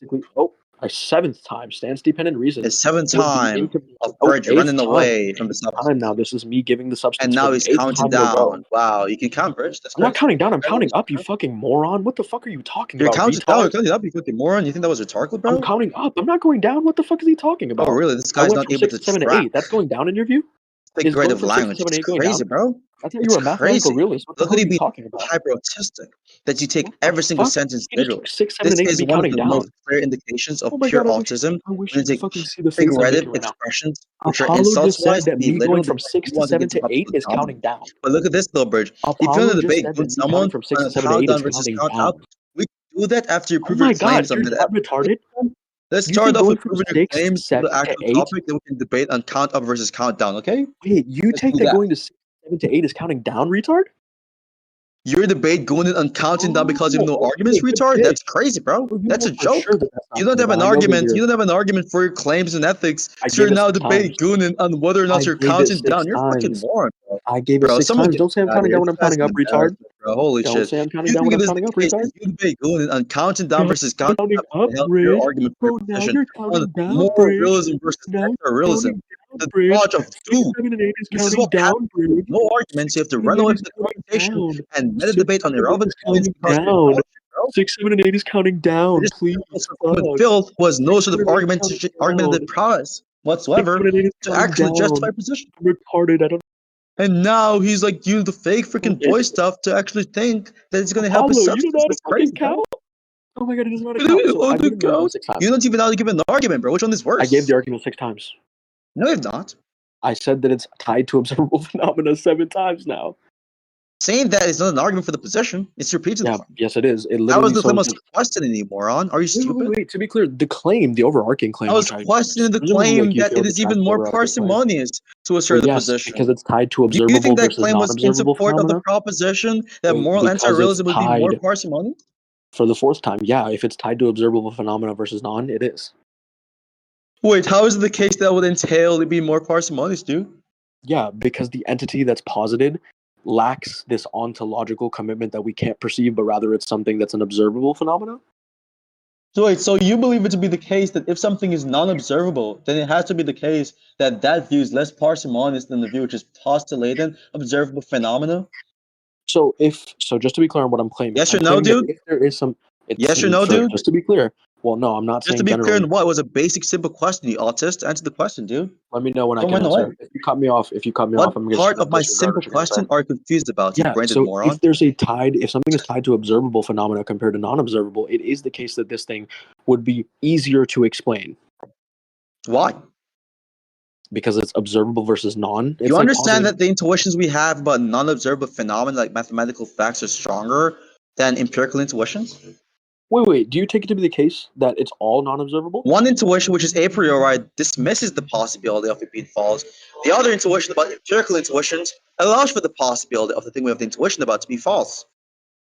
A seventh time. Stance-dependent A reasons. seventh would be time of inconvenient. Brij Eighth running time. away from the Eighth substance. time now. This is me giving the substance And for now the he's eighth counting time in a row. down. Wow, you can count, Brij. That's I'm not crazy. counting down. I'm counting up, you fucking moron. What the fuck are you talking You're about, counting down. You're retard? counting up, you fucking moron. You think that was rhetorical, bro? I'm counting up. I'm not going down. What the fuck is he talking about? Oh, really? This I guy's went not from able 6 to to 7 to track 8. That's going down in your view? Is going figurative from 6 to language. 7 to It's 8 going crazy, down? bro. I thought you It's were a mathematical crazy. realist. What the Look hell at are him you being talking about? hyper autistic. That you take What the every single fuck? sentence He just literally. took 6, 7, This and 8 to is be one of counting the down. most clear indications of Oh my pure god, autism. I wish When you you could take fucking see the face I'm figurative making right now. expressions, which are Apollo insults just said wise, that be me going literal, from because 6 you to want to 7 get to to 8 absolute is dominance. counting down. But look at this though, Brij. If you want Apollo to just debate said good that me counting someone from 6 on to a 7 to 8 countdown is versus counting count down. out, we can do that after you Oh prove your my god, claims on you're the that retarded? Let's You start think off going with from proving your 6 to claims on the 7 to actual 8? topic, then we can debate on count up versus count down, okay? Wait, you Let's take do that that. going to 6, 7 to 8 is counting down, retard? Your debate going in on counting down because you have no arguments, Okay, good retard? shit. That's crazy, bro. Well, you That's know a for sure joke. that that's You not don't counting have an down. I know that argument. You don't have an argument for your claims and ethics. I So you're gave it now 6 debate times. Goonin on whether or I not you're gave it counting 6 down. You're fucking times. moron, bro. I gave it Bro, 6 someone times. get Don't say I'm out of counting here. down when This I'm guy's counting an up, retard. embarrassment, bro. Holy Don't shit. say I'm counting You down when think I'm it is counting the up, case retard. that you debate Goonin on counting down God, versus counting counting up up, to help your Brij. argument for Bro, your now position you're on counting down, moral Brij. realism versus Now extra you're realism? counting down, The Brij. dodge of 6, two. 7, and 8 is This is counting what happens down, with Brij. no arguments. You have to 6, 7, run and away 8 from is the counting conversation down. and meta 6, debate on 7, and 8 irrelevant is points counting because you're down. bullshit, bro. 6, 7, and 8 is counting It down. is Please, with fuck. filth who has no 6, sort 7, of and 8 is counting down. argumentative prowess 6, whatsoever 7, and 8 is to counting actually down. justify position. I'm retarded. I don't. And now he's like using the fake freaking boy stuff to actually think that it's gonna help his Apollo, you don't know substance. how to That's fucking crazy, bro. count? Oh my god, he doesn't know how to count. So On I've the given the argument count, 6 times. you don't even know how to give an argument, bro. Which one is worse? I gave the argument 6 times. No, you've not. I said that it's tied to observable phenomena 7 times now. Saying that is not an argument for the position. It's repeating the Yeah, claim. yes, it is. It I literally was the claim so. was questioning you, moron. Are you stupid? Wait. To be clear, the claim, the overarching I claim, was which I questioning the presumably like claim you that failed it to is track even the more overarching claim. parsimonious to assert Well, the yes, position. because it's tied to Do you observable think that versus claim was in non-observable support of the phenomena. proposition that Wait, moral because it's anti-realism would be more tied parsimonious? for the 4th time. Yeah, if it's tied to observable phenomena versus non, it is. Wait, how is it the case that would entail it being more parsimonious, dude? Yeah, because the entity that's posited lacks this ontological commitment that we can't perceive, but rather it's something that's an observable phenomena. So wait, so you believe it to be the case that if something is non-observable, then it has to be the case that that view is less parsimonious than the view which is postulating observable phenomena? So just to be clear on what I'm claiming, Yes I'm or no, claiming that dude? if there is some, Yes or no, so dude? just to be clear, well, no, I'm not Just to saying be clear generally. on what? It was a basic, simple question, you autist. Answer the question, dude. Let me know when I Don't can run away. answer. If you cut me off, I'm What gonna part straight of up my disregard simple what you're gonna say. question are you confused about, you Yeah. branded So moron? if something is tied to observable phenomena compared to non-observable, it is the case that this thing would be easier to explain Why? because it's observable versus non. It's You like understand positing. that the intuitions we have about non-observable phenomena like mathematical facts are stronger than empirical intuitions? Wait. Do you take it to be the case that it's all non-observable? One intuition, which is a priori, dismisses the possibility of it being false. The other intuition about empirical intuitions allows for the possibility of the thing we have the intuition about to be false.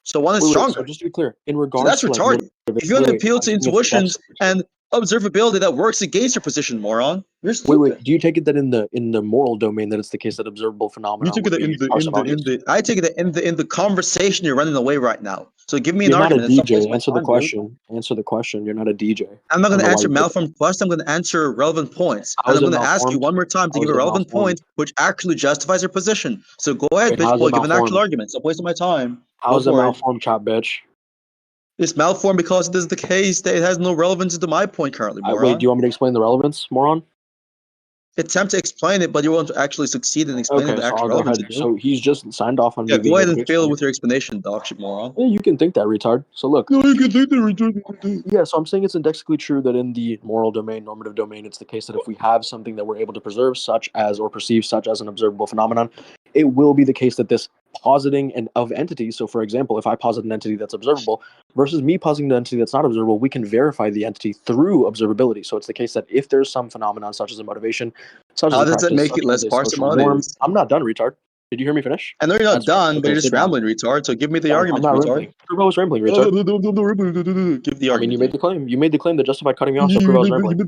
So one is Wait. So stronger. just to be clear, in So regards that's to like retarded. If you want to appeal I'm to saying it's intuitions steps. and observability that works against your position, moron, you're stupid. Wait. Do you take it that in the moral domain that it's the case that observable phenomena You took would it be parsimonious? I take it in the conversation you're running away right now. So give me an You're not a argument. It's not waste DJ. my Answer the time, dude. question. Answer the question. You're not a DJ. I'm not I going don't to know why answer you did that. malformed question. I'm going to answer relevant points. How And is I'm it going to ask you malformed? one more time to How give is a it relevant malformed? point which actually justifies your position. So go ahead, Wait, bitch how is it boy, give an actual malformed? argument. Stop wasting my time. How Go is it for it. malformed, chat bitch? It's malformed because it is the case that it has no relevance to my point currently, Wait, moron. do you want me to explain the relevance, moron? Attempt to explain it, but you won't actually succeed in explaining Okay, the so actual I'll go relevance. ahead. So he's just signed off on Yeah, me being go ahead able to and fail explain. with your explanation, dog shit moron. Yeah, you can think that, retard. So look. No, you can think that, retard. Yeah, so I'm saying it's indexically true that in the moral domain, normative domain, it's the case that if we have something that we're able to preserve, such as or perceive such as an observable phenomenon, it will be the case that this positing of entities. So, for example, if I posit an entity that's observable versus me positing an entity that's not observable, we can verify the entity through observability. So it's the case that if there's some phenomenon such as a motivation, such as How a does that practice, make such it as less a social norm, parsimonious? I'm not done, retard. Did you hear me finish? I know you're not That's right. done, but Okay, you're just sit down. rambling, retard. So give me the I'm argument, not retard. rambling. Prove I was rambling, No, retard. give the I mean, argument. you made the claim. You made the claim that justified cutting me off, so prove I was rambling.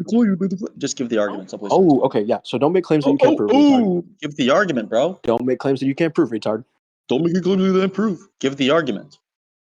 Just give the argument. Stop wasting Oh, time. okay, yeah. So don't make claims that you can't prove, retard. Give the argument, bro. Don't make claims that you can't prove, retard. Don't make a claim that you didn't prove. Give the argument.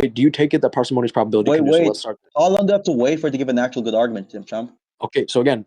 Wait, do you take it that parsimony is probability conducive? Let's start. How long do I have to wait for it to give an actual good argument, Tim Chump? Okay, so again,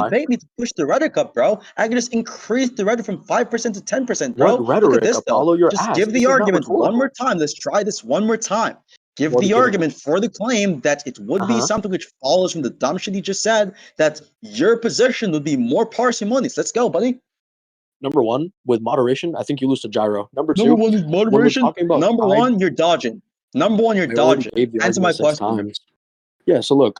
why. debate me to push the rhetoric up, bro. I can just increase the rhetoric from 5% to 10%, bro. What rhetoric? Look at this, though. Apollo, your Just ass. give This the is not argument one more rhetorical. time. Let's try this one more time. Give What are the you giving argument for the claim that it would be something which follows from the dumb shit you just said, that your position would be more parsimonious. Let's go, buddy. Number one, with moderation, I think you lose to gyro. Number two, Number one is when we're moderation. talking about Number time, one, you're dodging. Number one, you're I already dodging. gave the Answer my argument 6 question. times. Yeah, so look,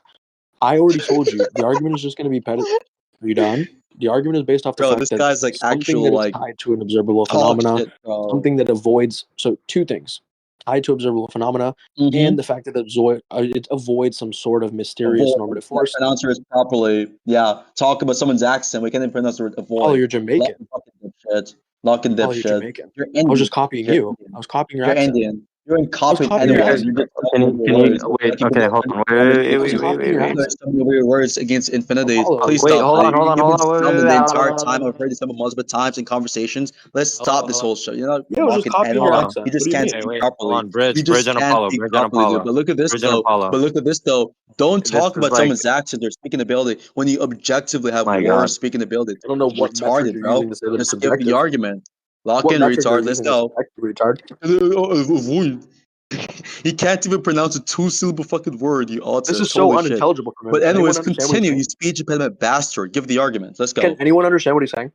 I already told you the argument is just going to be petty. Are you done? The argument is based off the Bro, fact this that guy's like something actual that is like tied to an observable talk phenomena, shit, bro. something that avoids, so two things, tied to observable phenomena, and the fact that it avoids some sort of mysterious Avoid. normative force. Pronounce yours properly. Yeah. Talk about someone's accent. We can't even pronounce the word Oh, avoid. you're Jamaican. Fucking dipshit. Locking Oh, you're dipshit. Jamaican. You're I was Indian. just copying You're you. Indian. I was copying your You're accent. Indian. You ain't I was copying copying your anyone. guys, accent. You're just can stumbling you over can you words. wait? Like you've Okay, been hold on. learning Wait, I was copying your people are accent. stumbling over your words against infinity. Apollo, Please wait. stop Hold that. on. Hold on. You've Hold been stumbling the entire time. I've on. heard this happen multiple times in conversations. Let's stop this whole show. You're not yeah, I was just mocking copying your Hold anyone. on. accent. You What just do you can't mean? Wait, speak wait. Hold properly. on. Bridge, You Bridge just and can't Apollo. speak Bridge and properly, dude. Apollo. But look at this Bridge and though. Apollo. But look at this though. Don't This talk is about like, someone's accent or speaking ability when you objectively have my more God. speaking ability. I don't know what metric Retarded, you're bro. using to say that it's Just give the subjective. argument. Lock What in, metric are retard. you Let's using as go. subjective, retard? Avoid. He can't even pronounce a two-syllable fucking word, you This autist. is so Holy shit. unintelligible for him. But Can anyone anyways, understand what he's continue, you saying? speech impediment bastard. Give the argument. Let's Can go. anyone understand what he's saying?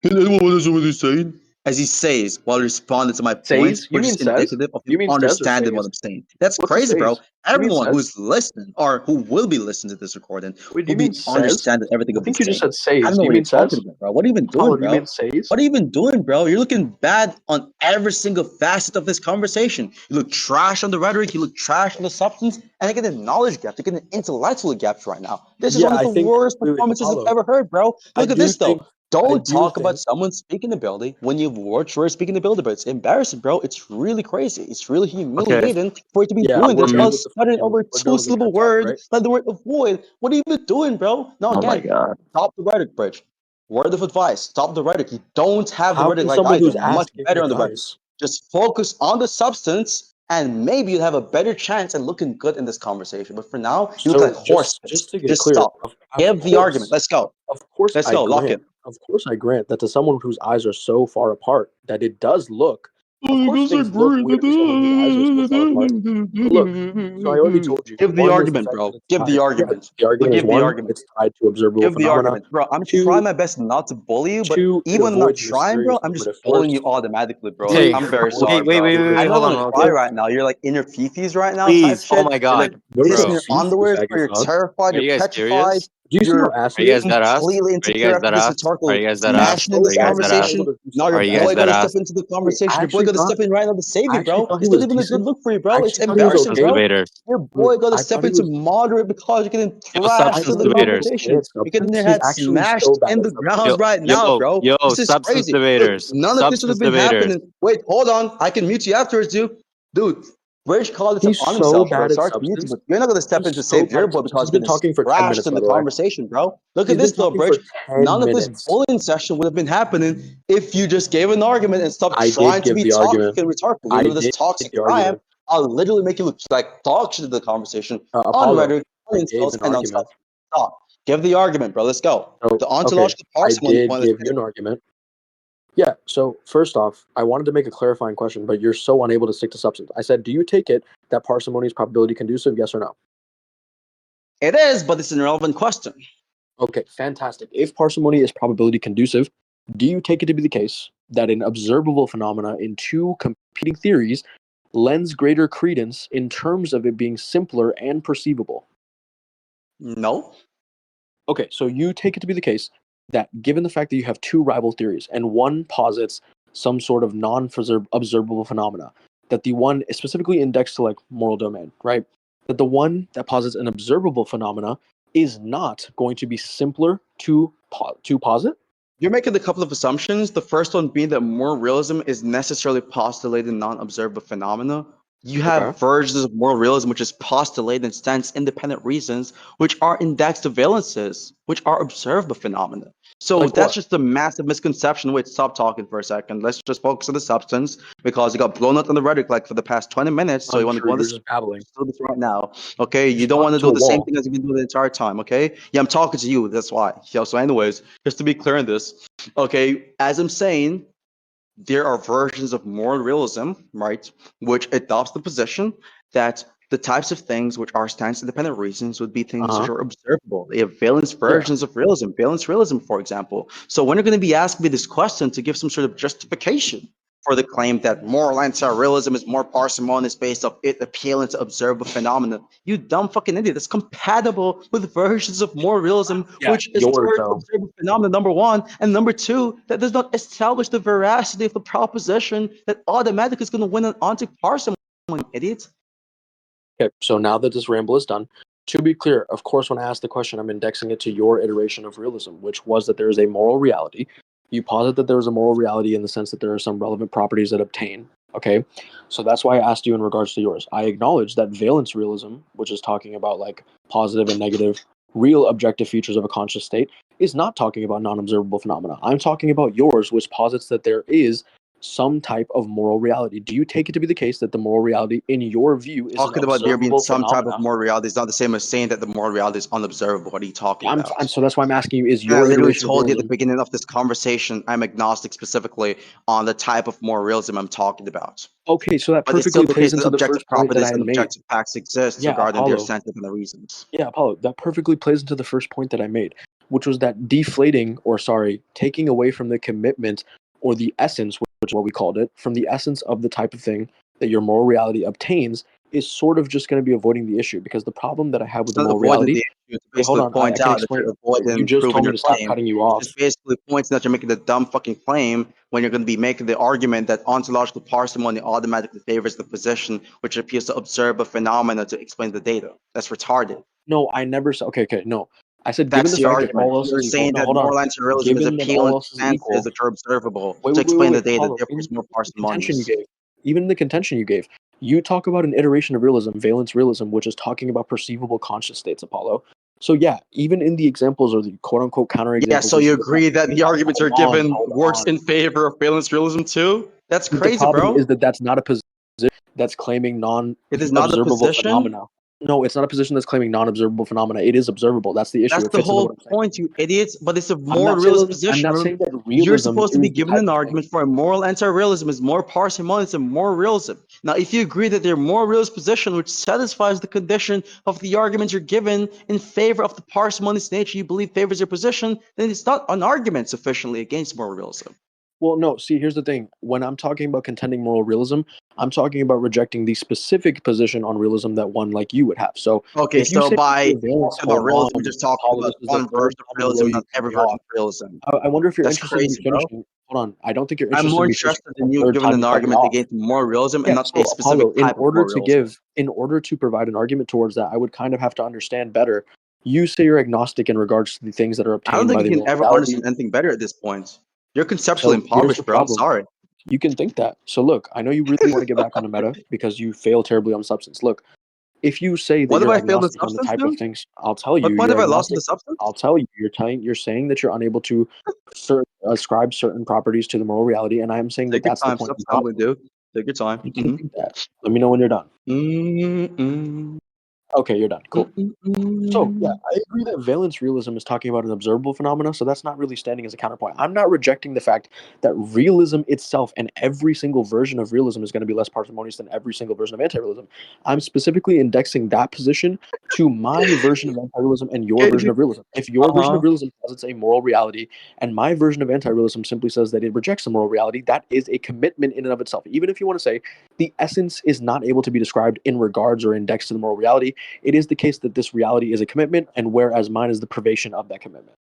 Can anyone understand what he's saying? As he says while responding to my points, Says? You which mean is says? indicative of him You mean says or understanding what says? I'm saying. That's What's a crazy, bro. says? You mean Everyone says? who's listening or who will be listening to this recording Wait, do will you mean be says? understanding everything I I'll be think you just saying. said I don't says. know Do you what you're mean talking says? about, bro. What are you even doing, Apollo, do you bro? mean says? What are you even doing, bro? You're looking bad on every single facet of this conversation. You look trash on the rhetoric, you look trash on the substance, and you're getting knowledge gaps, you're getting intellectual gaps right now. This is Yeah, one of I the think. worst Wait, performances I've Apollo. ever heard, bro. I Look at do this think. though. I Don't do talk about think. someone's speaking ability when you've watched your speaking ability, but it's embarrassing, bro. It's really crazy. It's really Okay. humiliating for you to be Yeah, doing we're this done while with the stuttering fucking. over We're done with the two-syllable TED talk, words right? like the word avoid. What are you even doing, bro? No, Oh my again, God. stop the rhetoric, Bridge. Word of advice, stop the rhetoric. You don't have the How rhetoric can like someone I do. who's I'm much asked give me better on the rhetoric. advice? Just focus on the substance, and maybe you'll have a better chance at looking good in this conversation. But for now, you look like So horse just piss. to get Just clear, stop. of Give the argument. course, Let's go. of course, Let's I go. Lock grant. in. Of course, I grant that to someone whose eyes are so far apart that it does look. Oh, Of you course, guys are things look great. weird to someone whose eyes are so far apart. But look, so I already told you. Give the One is the argument, fact that bro. it's Give the tied. Yeah, argument. the But argument is give the one, argument. it's tied to observable Give the phenomena. argument, bro. I'm trying Two, my best not to bully you, but two, it even when I'm not avoids trying, bro, mysterious I'm just normative bullying force. you automatically, bro. Like, Okay. Three, I'm it very avoids sorry, Wait. bro. I mysterious know I'm Hold gonna on. cry normative. right now. You're like in your fifis right now, type Please. Oh shit. my You're like God, What is a dissing bro. your fief, you underwear, faggot you're frog? terrified, Are you're you guys petrified, serious? Do you see how you're ass Are he you is? guys that ass? completely Are you insecure guys after that this ass? Are rhetorical you guys that He's ass? smashing in so Are this you guys bad that that he's ass? unable conversation. to do Now your Are something you guys boy that gotta decent. step ass? into the Wait, conversation. I Your boy actually gotta thought step in right now to save I you, actually bro. thought he It's not was even a good decent. look for you, I bro. It's actually thought he was Substance embarrassing, okay. bro. debaters. Your Wait, boy got to I step thought he into was. moderate because you're getting Yo, thrashed I in substance thought the he was debaters. conversation. okay at You're getting substance. your He's head actually smashed so bad in at the substance. ground Yo, right yo, now, bro. yo, This is substance crazy. Look, debaters. none of this would Substance have been debaters. happening. Wait, hold on. I can mute you afterwards, dude. Dude, Rage called this He's on so himself, bro. bad at Sorry to mute you, substance. but you're not going to step in He's to so save bad your at boy substance. because He's you're been getting talking for 10 minutes, thrashed in by the the way. conversation, bro. Look at He's been this, though, talking for Bridge. 10 None of this minutes. bullying session would have been happening if you just gave an argument and stopped I did trying to give be the toxic argument. and rhetorical. You're I not as did give toxic the as I am. argument. I'll literally make you look like dog shit in the conversation on Apollo, rhetoric, on I gave insults, an and on argument. stuff. Stop. Give the argument, bro. Let's go. So, The okay, ontological I parsimony did point. Let's give get you it. an argument. Yeah, so first off, I wanted to make a clarifying question, but you're so unable to stick to substance. I said, do you take it that parsimony is probability conducive, yes or no? It is, but it's an irrelevant question. Okay, fantastic. If parsimony is probability conducive, do you take it to be the case that an observable phenomena in two competing theories lends greater credence in terms of it being simpler and perceivable? No. Okay, so you take it to be the case that given the fact that you have two rival theories and one posits some sort of non-observable phenomena, that the one is specifically indexed to like moral domain, right? That the one that posits an observable phenomena is not going to be simpler to posit. You're making a couple of assumptions. The first one being that moral realism is necessarily postulated non-observable phenomena. You Okay. have versions of moral realism which is postulated and stands independent reasons, which are indexed to valences, which are observable phenomena. So Like that's what? just a massive misconception. Wait, stop talking for a second. Let's just focus on the substance because you got blown up on the rhetoric like for the past 20 minutes. So you want to go Untrue, on you're this just babbling. do this right now. Okay, You're you just don't want talking to to do a the same wall. thing as you've been doing the entire time. Okay, yeah, I'm talking to you. That's why. Yeah, so, anyways, just to be clear on this, okay, as I'm saying, there are versions of moral realism, right, which adopts the position that the types of things which are stance independent reasons would be things which Uh-huh. are observable. They have valence Yeah. versions of realism, valence realism, for example. So when you're going to be asking me this question to give some sort of justification, for the claim that moral anti-realism is more parsimonious based off it appealing to observable phenomena. You dumb fucking idiot. That's compatible with versions of moral realism, Yeah, which is yours, towards though. observable phenomena, number one, and number two, that does not establish the veracity of the proposition that automatically is going to win an ontic parsimony, idiot. Okay, so now that this ramble is done, to be clear, of course, when I ask the question, I'm indexing it to your iteration of realism, which was that there is a moral reality. You posit that there is a moral reality in the sense that there are some relevant properties that obtain. Okay, so that's why I asked you in regards to yours. I acknowledge that valence realism, which is talking about like positive and negative, real objective features of a conscious state, is not talking about non-observable phenomena. I'm talking about yours, which posits that there is some type of moral reality. Do you take it to be the case that the moral reality, in your view, is an Talking about there being observable some type of phenomena? moral reality is not the same as saying that the moral reality is unobservable. What are you talking about? So that's why I'm asking you: is And I your literally iteration of told you at the realism beginning of this conversation, I'm agnostic specifically on the type of moral realism I'm talking about. okay? So that But it's still perfectly the case plays that into the objective first point that I properties had and made. objective facts exist Yeah, regarding their Apollo. sensitive reasons. Yeah, Apollo. That perfectly plays into the first point that I made, which was that deflating, or sorry, taking away from the commitment or the essence, which is what we called it, from the essence of the type of thing that your moral reality obtains, is sort of just going to be avoiding the issue. Because the problem that I have with It's the not moral avoiding reality. the issue. It's Wait, hold basically on. I point can out that explain. you're You avoiding just proving told me your to stop claim. cutting you It's off. just basically pointing that you're making the dumb fucking claim when you're going to be making the argument that ontological parsimony automatically favors the position which appears to observe a phenomena to explain the data. That's retarded. No, I never said. Okay, okay, no. I said, given That's the the fact that argument. all else You're is equal. saying No, that hold on. moral anti-realism is Given that appealing all to else is senses equal. which are observable Wait, to wait, wait, explain wait, the wait. data, Apollo, therefore it's more the contention you parsimonious. gave, even the contention you gave, you talk about an iteration of realism, valence realism, which is talking about perceivable conscious states, Apollo. So yeah, even in the examples or the quote unquote Yeah, counterexamples, so you agree that the arguments are given hold works on. in favor of valence realism too? That's But the crazy, problem bro. is that that's not a position that's claiming It is not a non-observable position. phenomena. No, it's not a position that's claiming non-observable phenomena. It is observable. That's the issue. That's It the fits into what whole I'm saying. point, you idiots. But it's a I'm more not realist saying I'm position. not Remember, saying that you're realism supposed to be is the given type an of thing. argument for a moral anti-realism is more parsimonious and more realism. Now, if you agree that their more realist position, which satisfies the condition of the arguments you're given in favor of the parsimonious nature you believe favors your position, then it's not an argument sufficiently against moral realism. Well, no, see, here's the thing. When I'm talking about contending moral realism, I'm talking about rejecting the specific position on realism that one like you would have. So Okay, if you so say by your valence, talking about hold realism, we're on, just talking Apollo, about this is the one third version of time in a realism, row not you cut every me version off. of realism. I wonder if you're That's interested in me crazy, bro. finishing. Hold on. I don't think you're I'm interested more in me finishing interested the in you third giving time an you cut me argument off. against moral realism and Yeah, not so a specific Apollo, type of moral realism. in order to provide an argument towards that, I would kind of have to understand better. You say you're agnostic in regards to the things that are I don't obtained by think the you can moral ever reality. understand anything better at this point. You're conceptually So here's the impoverished, bro. I'm problem. sorry. You can think that. So look, I know you really want to get back on the meta because you fail terribly on substance. Look, if you say that What have you're I failed in agnostic on the substance, type of dude? things, I'll tell you What point you're have I lost in the agnostic. substance? I'll tell you you're saying that you're unable to ascribe certain properties to the moral reality, and I'm saying that Take your that's the time. point Stop I'm stumbling, positing. dude. Take your time. You can think that. Let me know when you're done. Mm-mm. Okay, you're done. Cool. So yeah, Mm-mm. I agree that valence realism is talking about an observable phenomena, so that's not really standing as a counterpoint. I'm not rejecting the fact that realism itself and every single version of realism is going to be less parsimonious than every single version of anti-realism. I'm specifically indexing that position to my version of anti-realism and your Okay, version dude. of realism. If your version Uh-huh. of realism posits a moral reality and my version of anti-realism simply says that it rejects a moral reality, that is a commitment in and of itself. Even if you want to say the essence is not able to be described in regards or indexed to the moral reality, it is the case that this reality is a commitment, and whereas mine is the privation of that commitment.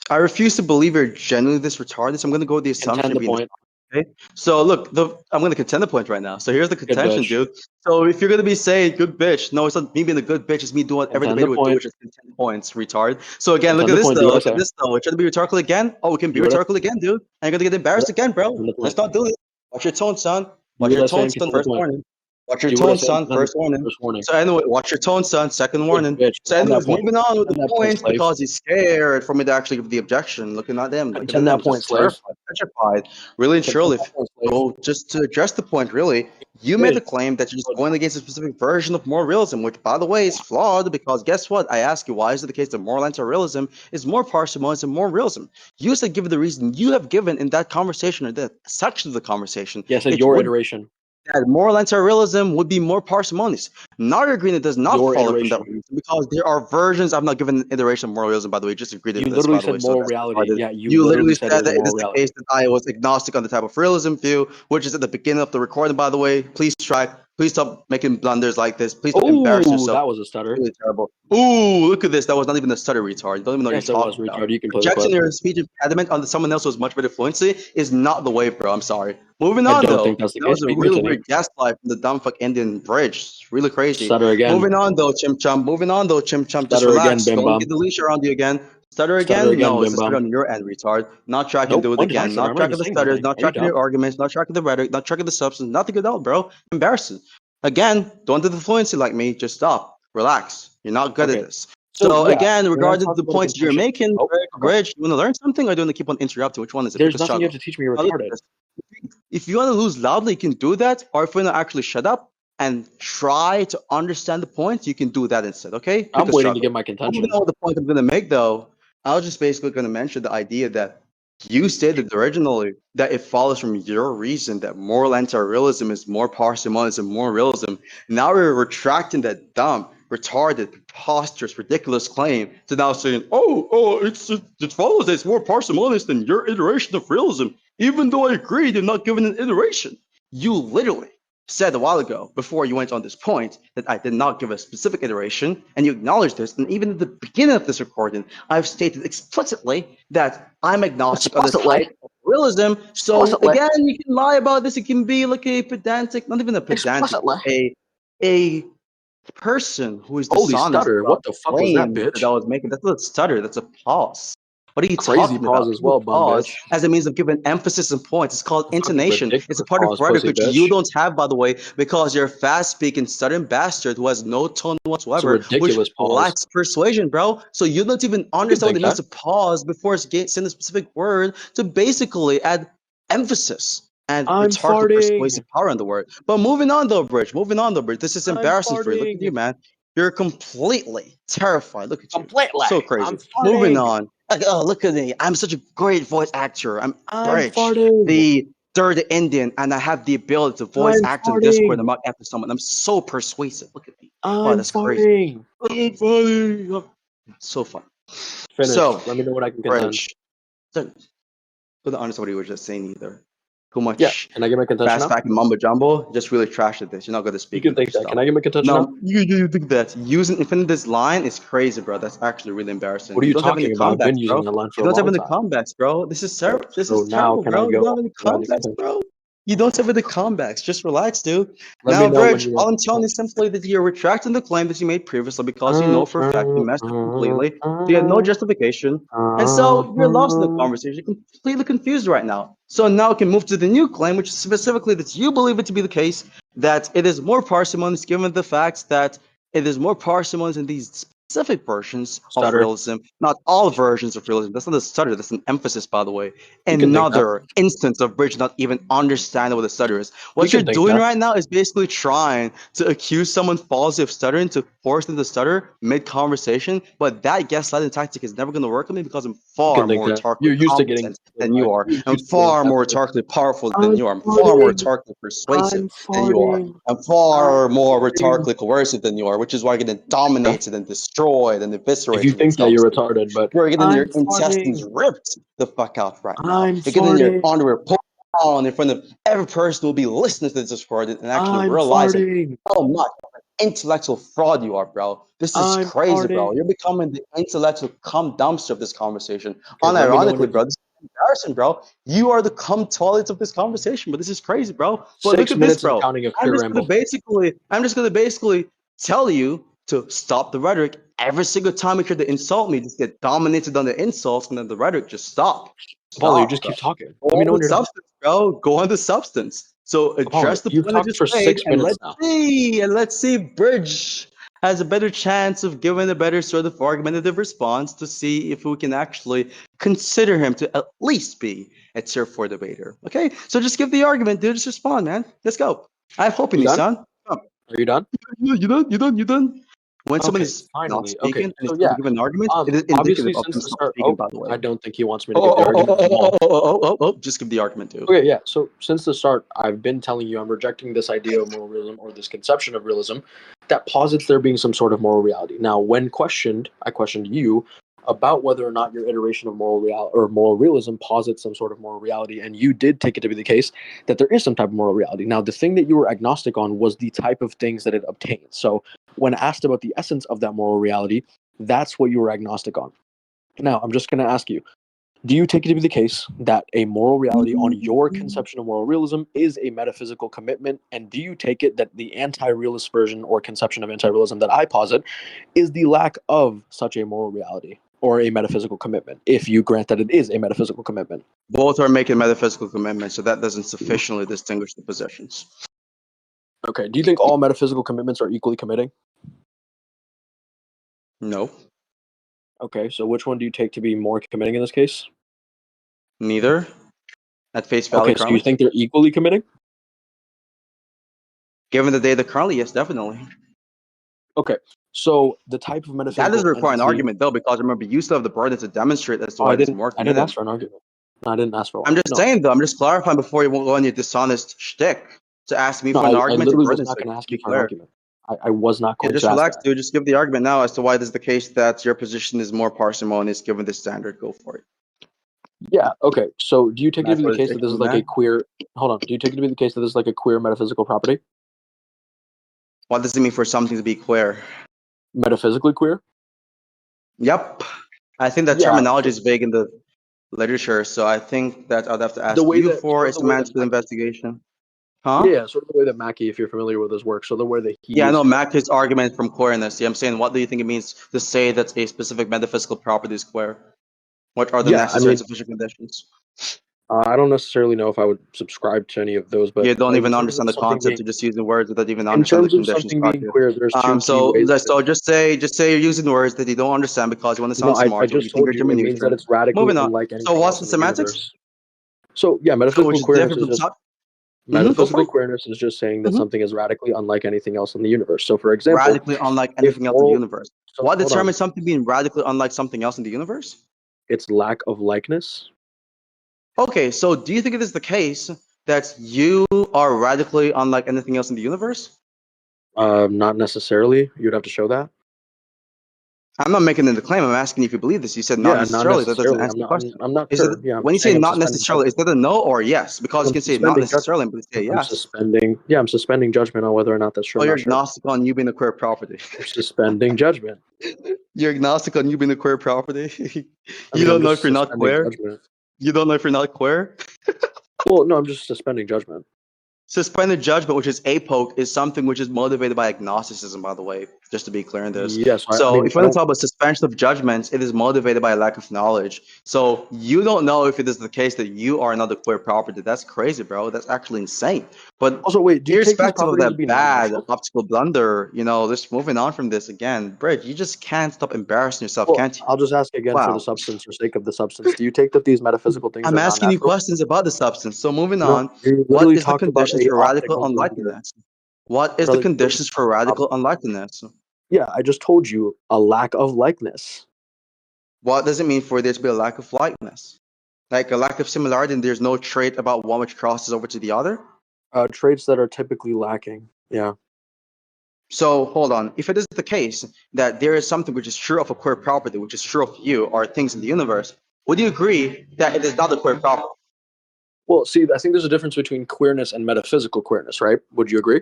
I refuse to believe you're genuinely this retarded, so I'm going to go with the assumption Contend of the being this. point. Okay? So look, I'm going to contend the point right now. So here's the Good contention, bitch. dude. So if you're going to be saying good bitch, no, it's not me being a good bitch. It's me doing what every Contend the debater would do, point. which is contend points, retard. So again, look Contend at the this point. Do though. what I Look at say. this though. We're trying to be rhetorical again. Oh, we can be Do what I rhetorical again, dude. And you're going to get do embarrassed again, bro. the Let's point. not do it. Watch your tone, son. Do Watch what your I say tone, and son. contend the First point. warning. Watch your Do what I tone, say and son. contend the First point. warning. First warning. So anyway, watch your tone, son. Second Good warning. bitch. So Contend that anyways, point. moving on with the Contend that point, points slave. because he's scared for me to actually give the objection. Looking at them. Look at Contend them. that point, Just slave. terrified, petrified. Really and Contend truly. that point, slave. So just to address the point, really, you made Bitch. the claim that you're just going against a specific version of moral realism, which, by the way, is flawed because guess what? I ask you, why is it the case that moral anti-realism is more parsimonious than moral realism? You said, give the reason you have given in that conversation or that section of the conversation. Yeah, I said It your would iteration. that moral anti-realism would be more parsimonious. Not agreeing it does not Your follow from that iteration. reason because there are versions. I'm not giving an iteration of moral realism, by the way. Just agreed You with this, literally by the way. said So moral that's reality. retarded. Yeah, you You literally literally said said it is a that it moral is the reality. case that I was agnostic on the type of realism view, which is at the beginning of the recording, by the way. Please stop making blunders like this. Please don't embarrass Oh, yourself. that was a It's stutter. really terrible. Ooh, look at this. That was not even a stutter, retard. You don't even know what Yes, you're it was, talking about. retard. You can play the Projecting clip. your speech impediment onto someone else with much better fluency is not the way, bro. I'm sorry. Moving I on, don't think though. that's the That case, was a but you can really continue. weird gaslight from the dumb fuck Indian Brij. It's really crazy. Stutter again. Moving on, though, Chim Chum. Moving on, though, Chim Chum. Just Stutter again, relax. Bim Don't Bum. get the leash around you again. Stutter Stutter again? again, No, it's Bim a stutter Bum. on your end, retard. Not tracking Nope. do it When did I again. stutter? Not I'm not tracking even the saying stutters. anything. Not Are you tracking your dumb? arguments. Not tracking the rhetoric. Not tracking the substance. Nothing at all, bro. Embarrassing. Again, don't do the fluency like me. Just stop. Relax. You're not good at Okay. this. So So yeah, again, when I regarding talk the about a points you're contention, making, oh, okay. Rich, you want to learn something or do you want to keep on interrupting? Which one is it? There's Pick a nothing you have struggle. to teach me. You're Now look at retarded. this. If you want to lose loudly, you can do that. Or if you want to actually shut up and try to understand the point, you can do that instead. Okay? Pick I'm a waiting to struggle. get my Moving contention. on with the point I'm going to make, though, I was just basically going to mention the idea that you stated originally that it follows from your reason that moral anti-realism is more parsimonious and more realism. Now we're retracting that dumb, retarded, preposterous, ridiculous claim to now saying, it follows that it's more parsimonious than your iteration of realism, even though I agreed you're not giving an iteration. You literally said a while ago, before you went on this point, that I did not give a specific iteration, and you acknowledged this. And even at the beginning of this recording, I've stated explicitly that I'm agnostic on the Explicitly. type of realism. So Explicitly. again, you can lie about this. It can be like a pedantic, not even a pedantic, Explicitly. but a person who is Holy dishonest stutter. about What the the fuck was that, claims that bitch? I was making. That's not a stutter. That's a pause. What are you Crazy talking pause about? as People well, bum pause bitch. as a means of giving emphasis and points. It's called A fucking intonation. It's a ridiculous part of pause, rhetoric pussy which you bitch. don't have, by the way, because you're a fast-speaking, stuttering bastard who has no tone It's a whatsoever, which ridiculous pause. lacks persuasion, bro. So you don't even You can understand what think it means that. to pause before saying a specific word to basically add emphasis and I'm rhetorical farting. persuasive power in the word. But moving on, though, Bridge. Moving on, though, Bridge. This is I'm embarrassing for you. Look at farting. you, man. You're completely terrified. Look at you. Completely. So crazy. I'm Moving farting. on. Like, oh, look at me. I'm such a great voice actor. I'm I'm Brij, farting. the third Indian, and I have the ability to voice I'm act in Discord and farting. mock after someone. I'm so persuasive. Look at me. Wow, I'm that's crazy. farting. I'm funny. So fun. Finished. So, Let me know what I can contend. Brij, couldn't understand what you were just saying either. Too Yeah. much Can I get my contention fast now? back and mumbo jumbo. Just really trashed at this. You're not good at You speaking can though. think Just that. Can stop. I get my contention now? No, you think that using infinitive line is crazy, bro. That's actually really embarrassing. What are You you don't have any talking about? I've been comebacks, bro. using that line for You a don't have long any time. comebacks, bro. This is Right. terrible. This So is now terrible, can I bro. You don't go have any provide the comebacks, contention? bro. You don't have any comebacks. Just relax, dude. Let me Now, know when Bridge, you all want I'm the telling you contention. simply that you're retracting the claim that you made previously because you know for a fact you messed up completely. So you had no justification. And so you're lost in the conversation, completely confused right now. So now we can move to the new claim, which is specifically that you believe it to be the case that it is more parsimonious given the fact that it is more parsimonious in these specific versions of Stutter. realism, not all versions of realism. That's not a stutter, that's an emphasis, by the way. You can think that. Another instance of Bridge not even understanding what a stutter is. You What you're can think doing that. right now is basically trying to accuse someone falsely of stuttering to force them to stutter mid conversation, but that gaslighting tactic is never going to work on me because I'm You far can think more that. rhetorically You're used to getting competent than you are. You're I'm used to getting far more peppered. rhetorically powerful than I'm you are. I'm far more farting. rhetorically persuasive I'm than you are. farting. I'm I'm far more farting. rhetorically coercive than you are, which is why you're getting dominated and destroyed and If you eviscerated in this think that, you're conversation. retarded, but You're getting your I'm intestines farting. ripped the fuck out right now. I'm You're getting your farting. underwear pulled down in front of every person who will be listening to this recording and actually I'm realizing farting. how much of an intellectual fraud you are, bro. This is I'm crazy, bro. farting. You're becoming the intellectual cum dumpster of this conversation. Okay, let me know when Unironically, you're bro, this is embarrassing, bro. You are the cum toilets of this conversation, but this is crazy, bro. But look 6 at this, minutes and bro. counting of pure ramble. I'm just gonna basically tell you to stop the rhetoric. Every single time you try to insult me, just get dominated on the insults, and then the rhetoric just stop. Apollo, you Stop, just bro. keep talking. Go Let me on know when the you're done. substance, bro. Go on the substance. So Apollo, address the you've point I talked just for made, 6 and minutes now. let's see, Bridge has a better chance of giving a better sort of argumentative response to see if we can actually consider him to at least be a tier 4 debater. Okay, so just give the argument, dude. Just respond, man. Let's go. I have hope in You you, done? son. Come. Are you done? You done? When someone Okay, is not finally. Okay, speaking and is so trying yeah, to give an argument, it is obviously indicative of since them the stop start. speaking, Oh, by the way. I don't think he wants me to give the argument at all. Oh, just give the argument too. Okay, yeah. So since the start, I've been telling you I'm rejecting this idea of moral realism or this conception of realism that posits there being some sort of moral reality. Now, when questioned, I questioned you about whether or not your iteration of moral realism posits some sort of moral reality, and you did take it to be the case that there is some type of moral reality. Now, the thing that you were agnostic on was the type of things that it obtains. So, when asked about the essence of that moral reality, that's what you were agnostic on. Now, I'm just going to ask you, do you take it to be the case that a moral reality on your conception of moral realism is a metaphysical commitment? And do you take it that the anti-realist version or conception of anti-realism that I posit is the lack of such a moral reality or a metaphysical commitment, if you grant that it is a metaphysical commitment? Both are making metaphysical commitments, so that doesn't sufficiently distinguish the positions. Okay. Do you think all metaphysical commitments are equally committing? No, Okay. So which one do you take to be more committing in this case? neither. At face value Okay. So you currently. think they're equally committing? Given the data currently, yes, definitely. Okay. So the type of That metaphysical doesn't require an entity. argument though, because remember, you still have the burden to demonstrate as to Oh, why I it is didn't. more I didn't committed. ask for an argument. No, I didn't ask for one. I'm just No. saying though, I'm just clarifying before you go on your dishonest shtick to ask me No, for an I argument to literally was burden not sake. going to ask To you be for an clear. argument. I was not Yeah, going just to ask relax, that. dude. Just give the argument now as to why it is the case that your position is more parsimonious given the standard. Go for it. Yeah. Okay. So, do you take it to That's be what the it's case that this taking, is like a man. queer? Hold on. Do you take it to be the case that this is like a queer metaphysical property? What does it mean for something to be queer? Metaphysically queer? Yep. I think that Yeah. terminology is vague in the literature, so I think that I'd have to The ask way you that for sort a of the way that semantic Mackie, investigation. yeah, Huh? yeah, sort of the way that Mackie, if you're familiar with his work, so the way that he Yeah, I is. know Mack's argument from queerness. Yeah, I'm saying, what do you think it means to say that a specific metaphysical property is queer? What are the Yeah. I necessary and mean, sufficient conditions? I don't necessarily know if I would subscribe to any of those, but You don't in even terms of understand the something concept. being You're just using words without even in understand the terms of conditions. something Got being you. queer, there's two key So ways that it. just say you're using words that you don't understand because you want to No, sound I smart or you just think told you're you it German means that neutral. it's radically Moving on. unlike So anything what's else the in the semantics? universe. So yeah, So which metaphysical is queerness different is from just Go for metaphysical it. queerness is just saying that hmm something is radically unlike anything else in the universe. So for example, Radically unlike if anything else in the moral universe. so What hold on, determines something being radically unlike something else in the universe? it's lack of likeness. Okay, so do you think it is the case that you are radically unlike anything else in the universe? Not necessarily. You'd have to show that. I'm not making the claim. I'm asking if you believe this. You said not Yeah, not necessarily. That doesn't necessarily. answer the question. I'm not Is it sure. Yeah, I'm when you say saying I'm not suspending necessarily? Is judgment. that a no or a yes? Because you I'm can say not suspending judgment. necessarily, but say I'm yes. suspending. Yeah, I'm suspending judgment on whether or not that's true. Oh, I'm you're not sure. agnostic on you being a queer property. I'm suspending judgment. You're agnostic on you being a queer property. I You mean, I'm don't know if just you're not suspending queer. judgment. You don't know if you're not queer. Well, no, I'm just suspending judgment. Suspended judgment, which is apoc, is something which is motivated by agnosticism, by the way, just to be clear in this. Yes, I So mean, if you I want to don't. talk about suspension of judgments, it is motivated by a lack of knowledge. So you don't know if it is the case that you are another queer property. That's crazy, bro. That's actually insane. But Also, wait, do you take these irrespective of properties that to be bad non-neutral? optical blunder, just moving on from this again, Brij, you just can't stop embarrassing yourself, Well, can't you? I'll just ask again for the Wow. substance or sake of the substance. Do you take that these metaphysical things I'm are asking you non-natural? questions about the substance. So moving No, on, you what literally is the talked about conditions a for radical optical blunder. unlikeness? What is the Brother, you literally conditions for talked about. radical unlikeness? Yeah, I just told you a lack of likeness. What does it mean for there to be a lack of likeness? Like a lack of similarity, and there's no trait about one which crosses over to the other? Traits that are typically lacking. Yeah. So hold on. If it is the case that there is something which is true of a queer property, which is true of you or things in the universe, would you agree that it is not a queer property? Well, see, I think there's a difference between queerness and metaphysical queerness, right? Would you agree?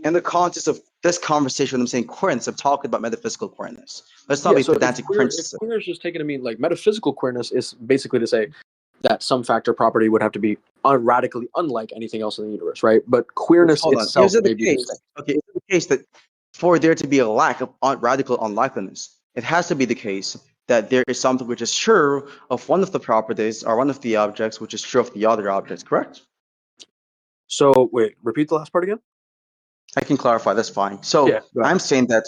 In the context of this conversation, when I'm saying queerness, I'm talking about metaphysical queerness. Let's not Yeah. be So pedantic if princess. queer is just taken to mean like metaphysical queerness is basically to say that some factor property would have to be radically unlike anything else in the universe, right? But queerness Hold on. itself Is it the may be case? distinct. Okay, is it the case that for there to be a lack of radical unlikeliness, it has to be the case that there is something which is true of one of the properties or one of the objects which is true of the other objects, correct? So wait, repeat the last part again. I can clarify, that's fine. Yeah. So Go ahead. I'm saying that,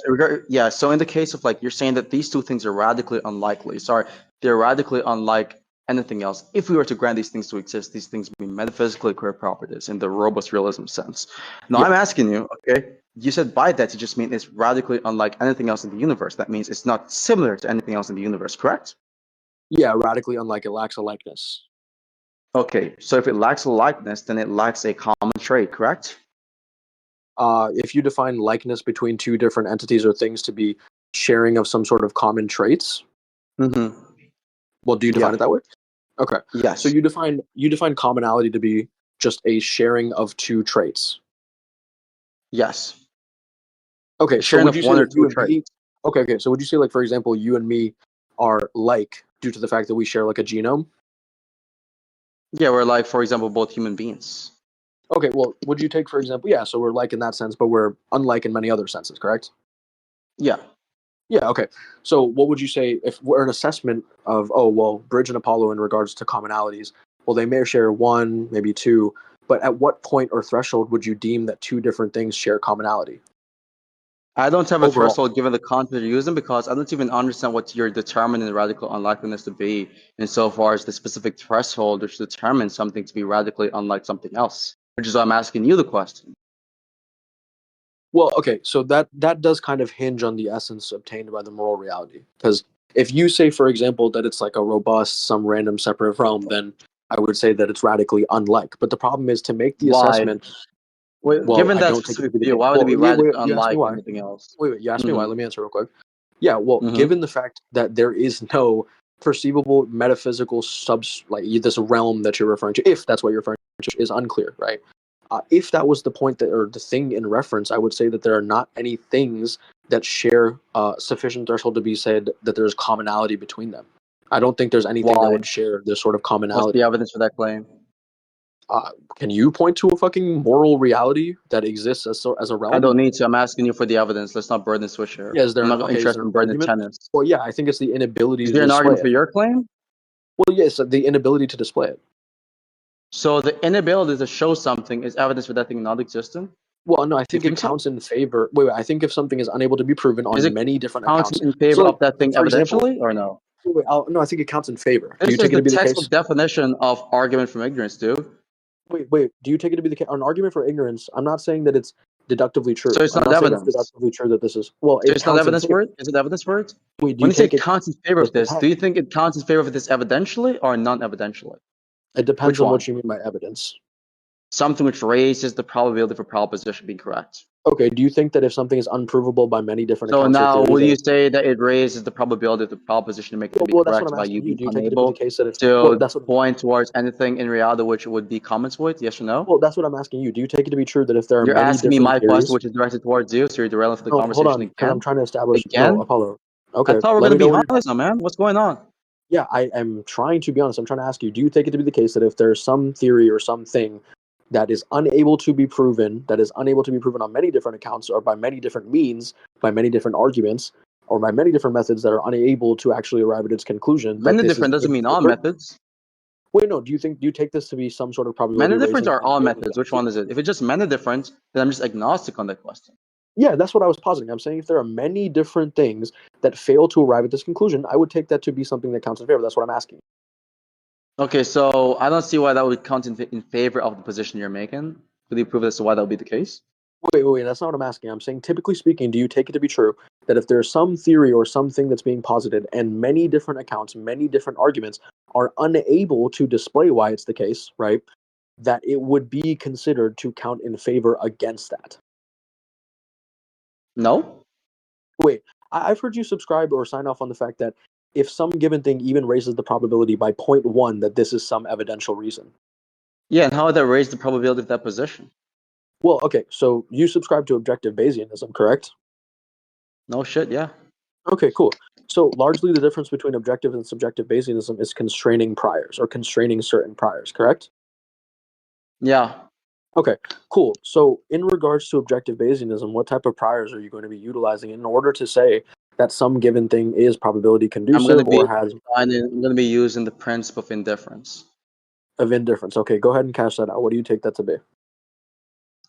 yeah, so in the case of like, you're saying that these two things are radically unlikely. Sorry, they're radically unlike anything else. If we were to grant these things to exist, these things would be metaphysically queer properties in the robust realism sense. Now Yeah. I'm asking you, okay, you said by that you just mean it's radically unlike anything else in the universe. That means it's not similar to anything else in the universe, correct? Yeah, radically unlike, it lacks a likeness. Okay, so if it lacks a likeness, then it lacks a common trait, correct? If you define likeness between two different entities or things to be sharing of some sort of common traits, Mm-hmm. well, do you define Yeah. it that way? Okay. So Yes. you define commonality to be just a sharing of two traits. Yes. Okay, so Sharing would of you say one or that you two and traits. me? Okay. So would you say, like, for example, you and me are like due to the fact that we share like a genome? Yeah, we're like, for example, both human beings. Okay. Well, would you take, for example, yeah? So we're like in that sense, but we're unlike in many other senses, correct? Yeah. Yeah. Okay. So what would you say if we're an assessment of, oh well, Brij and Apollo in regards to commonalities? Well, they may share one, maybe two, but at what point or threshold would you deem that two different things share commonality I don't have a overall? threshold given the content you're using because I don't even understand what you're determining radical unlikeness to be insofar as the specific threshold which determines something to be radically unlike something else, which is why I'm asking you the question. Well, okay, so that does kind of hinge on the essence obtained by the moral reality. Because if you say, for example, that it's like a robust, some random separate realm, then I would say that it's radically unlike. But the problem is to make the Why? assessment. Well, Well, given I that don't take it to specific be the view, case. why would it Well, be yeah, wait, radically you asked me unlike why. anything else? Wait, you asked me why. Mm-hmm. Let me answer real quick. Yeah, well, Mm-hmm. given the fact that there is no perceivable metaphysical like this realm that you're referring to, if that's what you're referring to, is unclear, right? If that was the point that or the thing in reference, I would say that there are not any things that share sufficient threshold to be said that there's commonality between them. I don't think there's anything that Why? would share this sort of What's the commonality. evidence for that claim? Can you point to a fucking moral reality that exists as a I realm? don't need to. I'm asking you for the evidence. Let's not burden switch here. Yeah, is there I'm an not is interested there in an burden argument? tennis. Well, yeah, I think it's the inability Is to there an display argument for it. your claim? Well, yes, the inability to display it. So the inability to show something is evidence for that thing not existing? Well, no, I You think it think so? counts in favor. Wait, I think if something is unable to be proven Is on it many different counting accounts. in So, favor like, of that thing for example, evidentially or no? no, I think it counts in favor. Do you This is take it the to be the textbook case? definition of argument from ignorance, dude. Wait, do you take it to be the case? An argument for ignorance, I'm not saying that it's deductively true. So it's I'm not not saying it's evidence. deductively true that this is, well, So it it's not counts in evidence for favor. it? Is it evidence for it? Wait, do When you you say take it it, counts in favor it of this, do depends. you think it counts in favor of this evidentially or non-evidentially? It depends Which on one? what you mean by evidence. Something which raises the probability for proposition being correct. Okay, do you think that if something is unprovable by many different So accounts or now, theories will that you say that it raises the probability of the proposition to make it to be well, that's what correct I'm by you asking you. being Do you take it to be the unable case that if well, to that's what point towards anything in reality which would be comments with? Yes or no? well, that's what I'm asking you. Do you take it to be true that if there are You're many asking me different my question, theories? which is directed towards you, so you're derailing the No, hold conversation on, because I'm again. trying to establish. No, Again? Apollo. I Okay, thought we are let gonna me be know where you're. honest now, man. What's going on? Yeah, I am trying to be honest. I'm trying to ask you. Do you take it to be the case that if there's some theory or something that is unable to be proven, on many different accounts or by many different means, by many different arguments, or by many different methods that are unable to actually arrive at its conclusion, that Many this is different doesn't in mean all favor? methods. Wait, no. Do you take this to be some sort of probability Many different raising are all capability? methods. Which one is it? If it's just many different, then I'm just agnostic on that question. Yeah, that's what I was positing. I'm saying if there are many different things that fail to arrive at this conclusion, I would take that to be something that counts in favor. That's what I'm asking. Okay, so I don't see why that would count in favor of the position you're making. Could you prove as to why that would be the case? Wait, that's not what I'm asking. I'm saying, typically speaking, do you take it to be true that if there's some theory or something that's being posited and many different accounts, many different arguments are unable to display why it's the case, right? That it would be considered to count in favor against that. No? Wait, I've heard you subscribe or sign off on the fact that if some given thing even raises the probability by 0.1 that this is some evidential reason. Yeah, and how would that raise the probability of that position? Well, okay, so you subscribe to objective Bayesianism, correct? No shit, yeah. Okay, cool. So largely the difference between objective and subjective Bayesianism is constraining priors or constraining certain priors, correct? Yeah. Okay, cool. So in regards to objective Bayesianism, what type of priors are you going to be utilizing in order to say that some given thing is probability I'm gonna conducive be or has I'm gonna be using the principle of indifference. of indifference? Okay, go ahead and cash that out. What do you take that to be?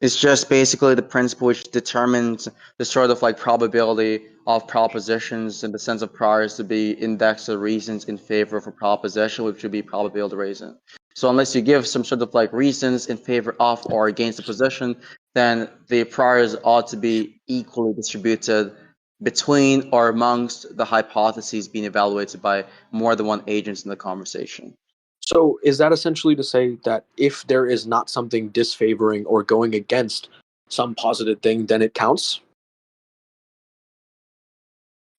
It's just basically the principle which determines the sort of like probability of propositions in the sense of priors to be indexed or reasons in favor of a proposition, which would be probability raising. So unless you give some sort of like reasons in favor of or against the position, then the priors ought to be equally distributed between or amongst the hypotheses being evaluated by more than one agent in the conversation. So is that essentially to say that if there is not something disfavoring or going against some posited thing, then it counts?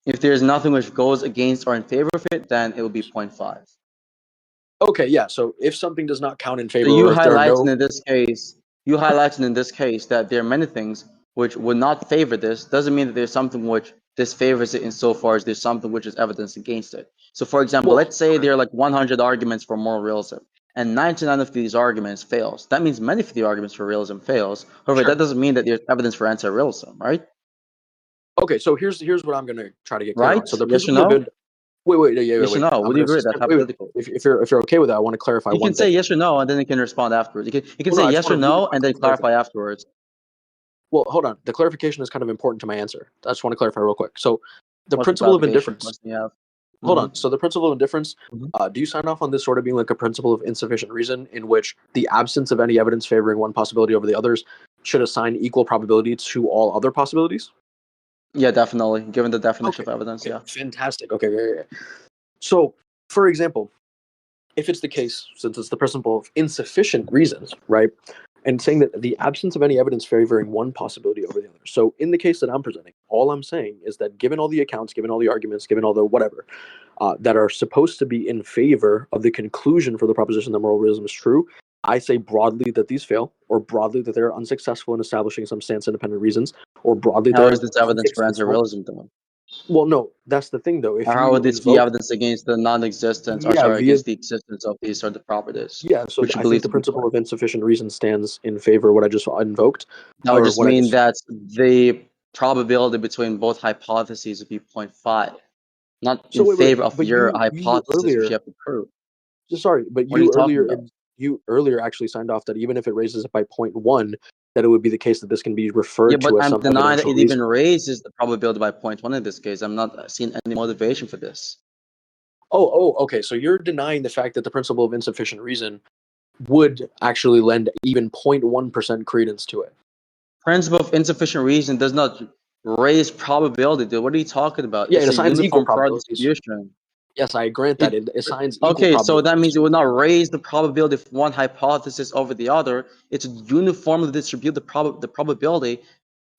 If there's nothing which goes against or in favor of it, then it will be 0.5. Okay, yeah. So if something does not count in So favor, or if there are no, you highlighted in this case that there are many things which would not favor this. Doesn't mean that there's something which disfavors it insofar as there's something which is evidence against it. So, for example, well, let's say there are like 100 arguments for moral realism, and 99 of these arguments fails. That means many of the arguments for realism fails. However, sure. that doesn't mean that there's evidence for anti-realism, right? Okay, so here's what I'm going to try to get clear Right? on. So the Yes or principle of no? Yes or wait. no? I'm Would you going to agree? That's wait. hypothetical. If you're okay with that, I want to clarify You can one say thing. yes or no, and then you can respond afterwards. You can Well, no, say I just yes or want to really no, and then quickly clarify. clarify afterwards. Well, hold on. The clarification is kind of important to my answer. I just want to clarify real quick. So the What's the principle of clarification? indifference. What's the have? Hold on. So the principle of indifference, Mhm. do you sign off on this sort of being like a principle of insufficient reason in which the absence of any evidence favoring one possibility over the others should assign equal probability to all other possibilities? Yeah, definitely. Given the definition Okay. of evidence, yeah. Fantastic. Okay. Yeah. So, for example, if it's the case, since it's the principle of insufficient reasons, right? And saying that the absence of any evidence favoring one possibility over the other. So, in the case that I'm presenting, all I'm saying is that given all the accounts, given all the arguments, given all the whatever, that are supposed to be in favor of the conclusion for the proposition that moral realism is true, I say broadly that these fail, or broadly that they're unsuccessful in establishing some stance independent reasons, or broadly How they're is this evidence for unsuccessful. anti-realism then? Well, no, that's the thing though. If Or how would you this be invoke, evidence against the non-existence, or yeah, sorry, via against the existence of these sort of properties, yeah, so which you I think believe the to be principle correct? of insufficient reason stands in favor of what I just invoked, That would or just what I mean just. that the probability between both hypotheses would be 0.5, not So in wait, favor of but your you hypothesis, which you earlier, have to prove. sorry, but What are you you talking earlier about? you earlier actually signed off that even if it raises it by 0.1, that it would be the case that this can be Yeah, referred but to as I'm some denying that evidential it even reason. raises the probability by 0.1 in this case. I'm not seeing any motivation for this. Okay. So you're denying the fact that the principle of insufficient reason would actually lend even 0.1% credence to it. Principle of insufficient reason does not raise probability, dude. What are you talking about? Yeah, it It's a assigns equal uniform prior probabilities. distribution. Yes, I grant that It it assigns equal okay, so that means probabilities. it would not raise the probability of one hypothesis over the other. It's uniformly distribute the probability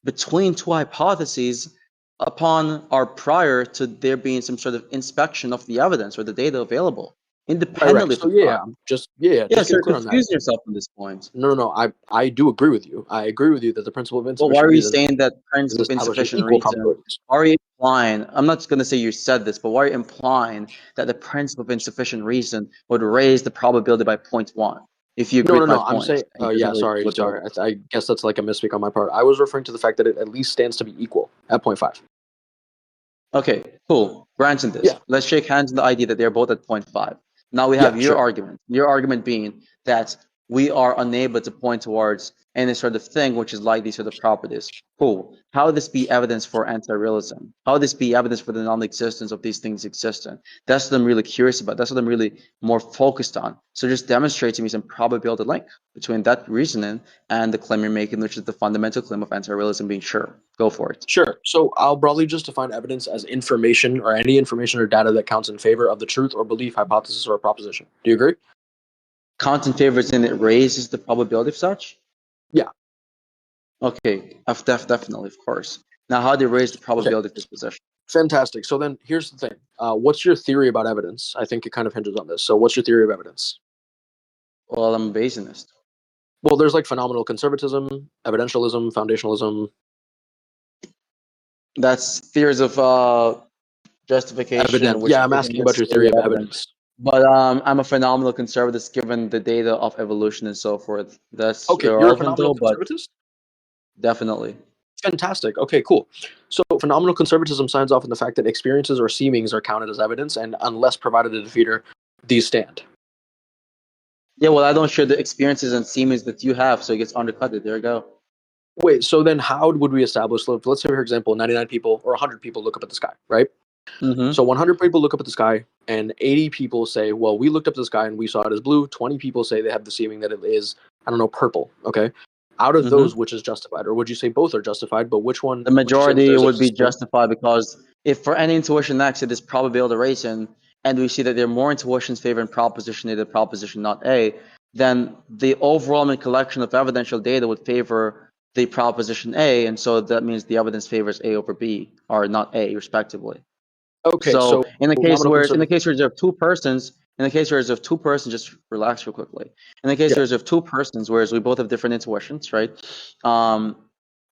between two hypotheses upon or prior to there being some sort of inspection of the evidence or the data available, Right. independently of So the time. just Yes, getting you're clear on that. confusing yourself on this point. No. I do agree with you. I agree with you that the principle of Well, why insufficient are you reason saying that is principle of establishing insufficient equal reason? probabilities. Why are you implying? I'm not going to say you said this, but why are you implying that the principle of insufficient reason would raise the probability by 0.1 if you agree with my No. I'm point saying, and it doesn't yeah. really Sorry. with the other? I guess that's like a misspeak on my part. I was referring to the fact that it at least stands to be equal at 0.5. Okay, cool. Granting this, Yeah. let's shake hands on the idea that they're both at 0.5. Now we have Yeah. Sure. your argument being that we are unable to point towards any sort of thing which is like these sort of properties. Cool. How would this be evidence for anti-realism? How would this be evidence for the non-existence of these things existing? That's what I'm really curious about. That's what I'm really more focused on. So just demonstrate to me some probability link between that reasoning and the claim you're making, which is the fundamental claim of anti-realism being sure. Go for it. Sure. So I'll broadly just define evidence as information or any information or data that counts in favor of the truth or belief, hypothesis, or a proposition. Do you agree? Content favorites and it raises the probability of such? Yeah. Okay, definitely, of course. Now, how do you raise the Okay. probability of this possession? Fantastic. So then here's the thing. What's your theory about evidence? I think it kind of hinges on this. So what's your theory of evidence? Well, I'm a Bayesianist. Well, there's like phenomenal conservatism, evidentialism, foundationalism. That's theories of justification, which Yeah, is I'm different asking than about your theory theory of of evidence. evidence. But I'm a phenomenal conservatist given the data of evolution and so forth. That's Okay, you're a irrelevant phenomenal though, but conservatist? definitely. Fantastic. Okay, cool. So phenomenal conservatism signs off on the fact that experiences or seemings are counted as evidence, and unless provided a defeater, these stand. Yeah, well, I don't share the experiences and seemings that you have, so it gets undercutted. There you go. Wait, so then how would we establish, let's say, for example, 99 people or 100 people look up at the sky, right? Mm-hmm. So 100 people look up at the sky, and 80 people say, well, we looked up at the sky and we saw it as blue. 20 people say they have the seeming that it is, I don't know, purple. Okay. Out of those, Mm-hmm. which is justified? Or would you say both are justified, but which one The would you say if majority there's a would be split? justified because if for any intuition X it is probability racing, and we see that there are more intuitions favoring proposition A than proposition not A, then the overwhelming collection of evidential data would favor the proposition A, and so that means the evidence favors A over B or not A, respectively. Okay, So so I'm going to in the consider. case where you have two persons, just relax real quickly. In the case Yeah. where you have two persons, whereas we both have different intuitions, right? Um,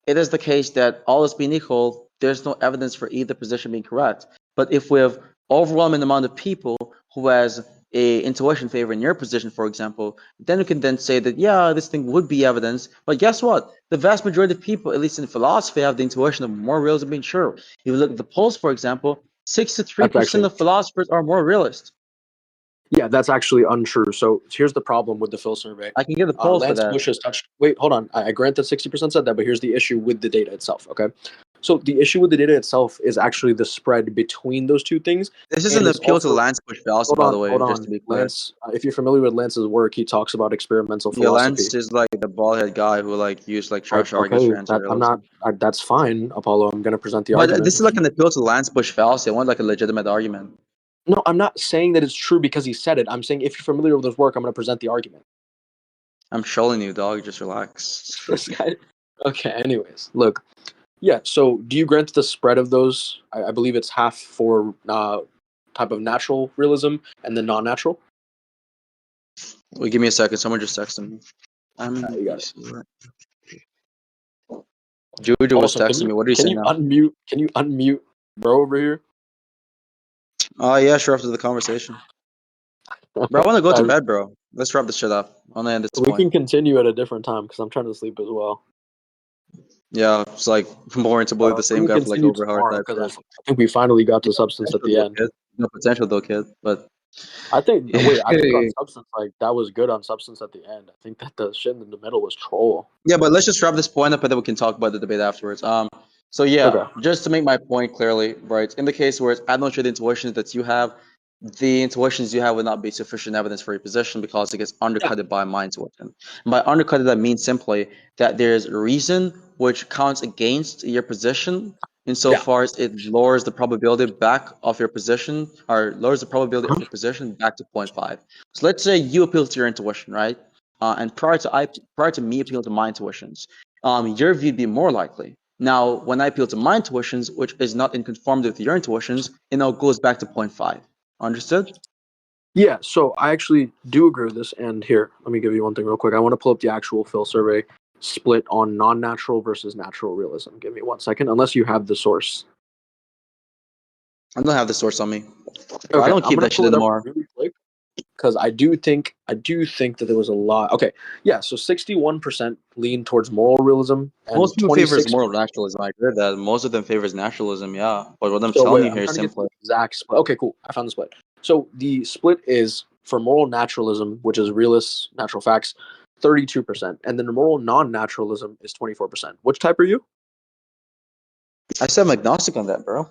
it is the case that all else being equal, there's no evidence for either position being correct. But if we have overwhelming amount of people who has a intuition favoring your position, for example, then we can then say that yeah, this thing would be evidence. But guess what? The vast majority of people, at least in philosophy, have the intuition of more realism being true. If you look at the polls, for example, That's 63% actually, of philosophers are more realist. yeah, that's actually untrue. So here's the problem with the Phil survey. I can give the polls for Lance that. Bush has touched. Wait, hold on. I grant that 60% said that, but here's the issue with the data itself. Okay, so the issue with the data itself is actually the spread between those two things, This is and an is appeal to also. Lance Bush fallacy, Hold by the on, way, hold just to on, be clear. Lance. If you're familiar with Lance's work, he talks about experimental Yeah, philosophy. Lance is like the bald head guy who like used like trash arguments Okay, for that I'm anti-realism. not. That's fine, Apollo. I'm going to present the But argument. this is like an appeal to Lance Bush fallacy. I want like a legitimate argument. No, I'm not saying that it's true because he said it. I'm saying if you're familiar with his work, I'm going to present the argument. I'm trolling you, dog. Just relax. This guy. Okay. Anyways, look. Yeah. So, do you grant the spread of those? I believe it's half for type of natural realism and then non-natural. Wait, give me a second. Someone just texted me. You got it. Juju was Also, texting me. What are you saying now? unmute? Can you unmute, bro, over here? Oh yeah, sure. After the conversation, bro. I Okay. want to go to bed, bro. Let's wrap this shit up. I want to end this We point. can continue at a different time because I'm trying to sleep as well. Yeah, it's like boring to believe the We same can guy for like continue over hard tomorrow type because shit. I think we finally got You to substance at potential the though, end. kid. No potential though, kid. But I think wait, I think on substance like that was good on substance at the end. I think that the shit in the middle was troll. yeah, but let's just wrap this point up and then we can talk about the debate afterwards. So yeah, Okay. just to make my point clearly, right? In the case where it's I don't share the intuitions that you have, the intuitions you have would not be sufficient evidence for your position because it gets Yeah. undercutted by my intuition. And by undercutted, that means simply that there's reason which counts against your position Yeah. insofar as it lowers the probability back of your position or lowers the probability of Uh-huh. your position back to 0.5. So let's say you appeal to your intuition, right? And prior to me appealing to my intuitions, your view would be more likely. Now, when I appeal to my intuitions, which is not in conformity with your intuitions, it now goes back to 0.5. Understood? Yeah, so I actually do agree with this. And here, let me give you one thing real quick. I want to pull up the actual Phil survey split on non-natural versus natural realism. Give me 1 second, unless you have the source. I don't have the source on me. Or I Okay, don't I'm keep gonna that shit pull it up anymore. really quick because I do think that there was a lot. Okay, yeah, so 61% lean towards moral realism Most and people favors 26. moral naturalism. I agree with that. Most of them favors naturalism, yeah. But what I'm So telling wait, you I'm here is trying to get the simply exact split. Okay, cool. I found the split. So the split is for moral naturalism, which is realist natural facts, 32%, and then the moral non-naturalism is 24%. Which type are you? I said I'm agnostic on that, bro.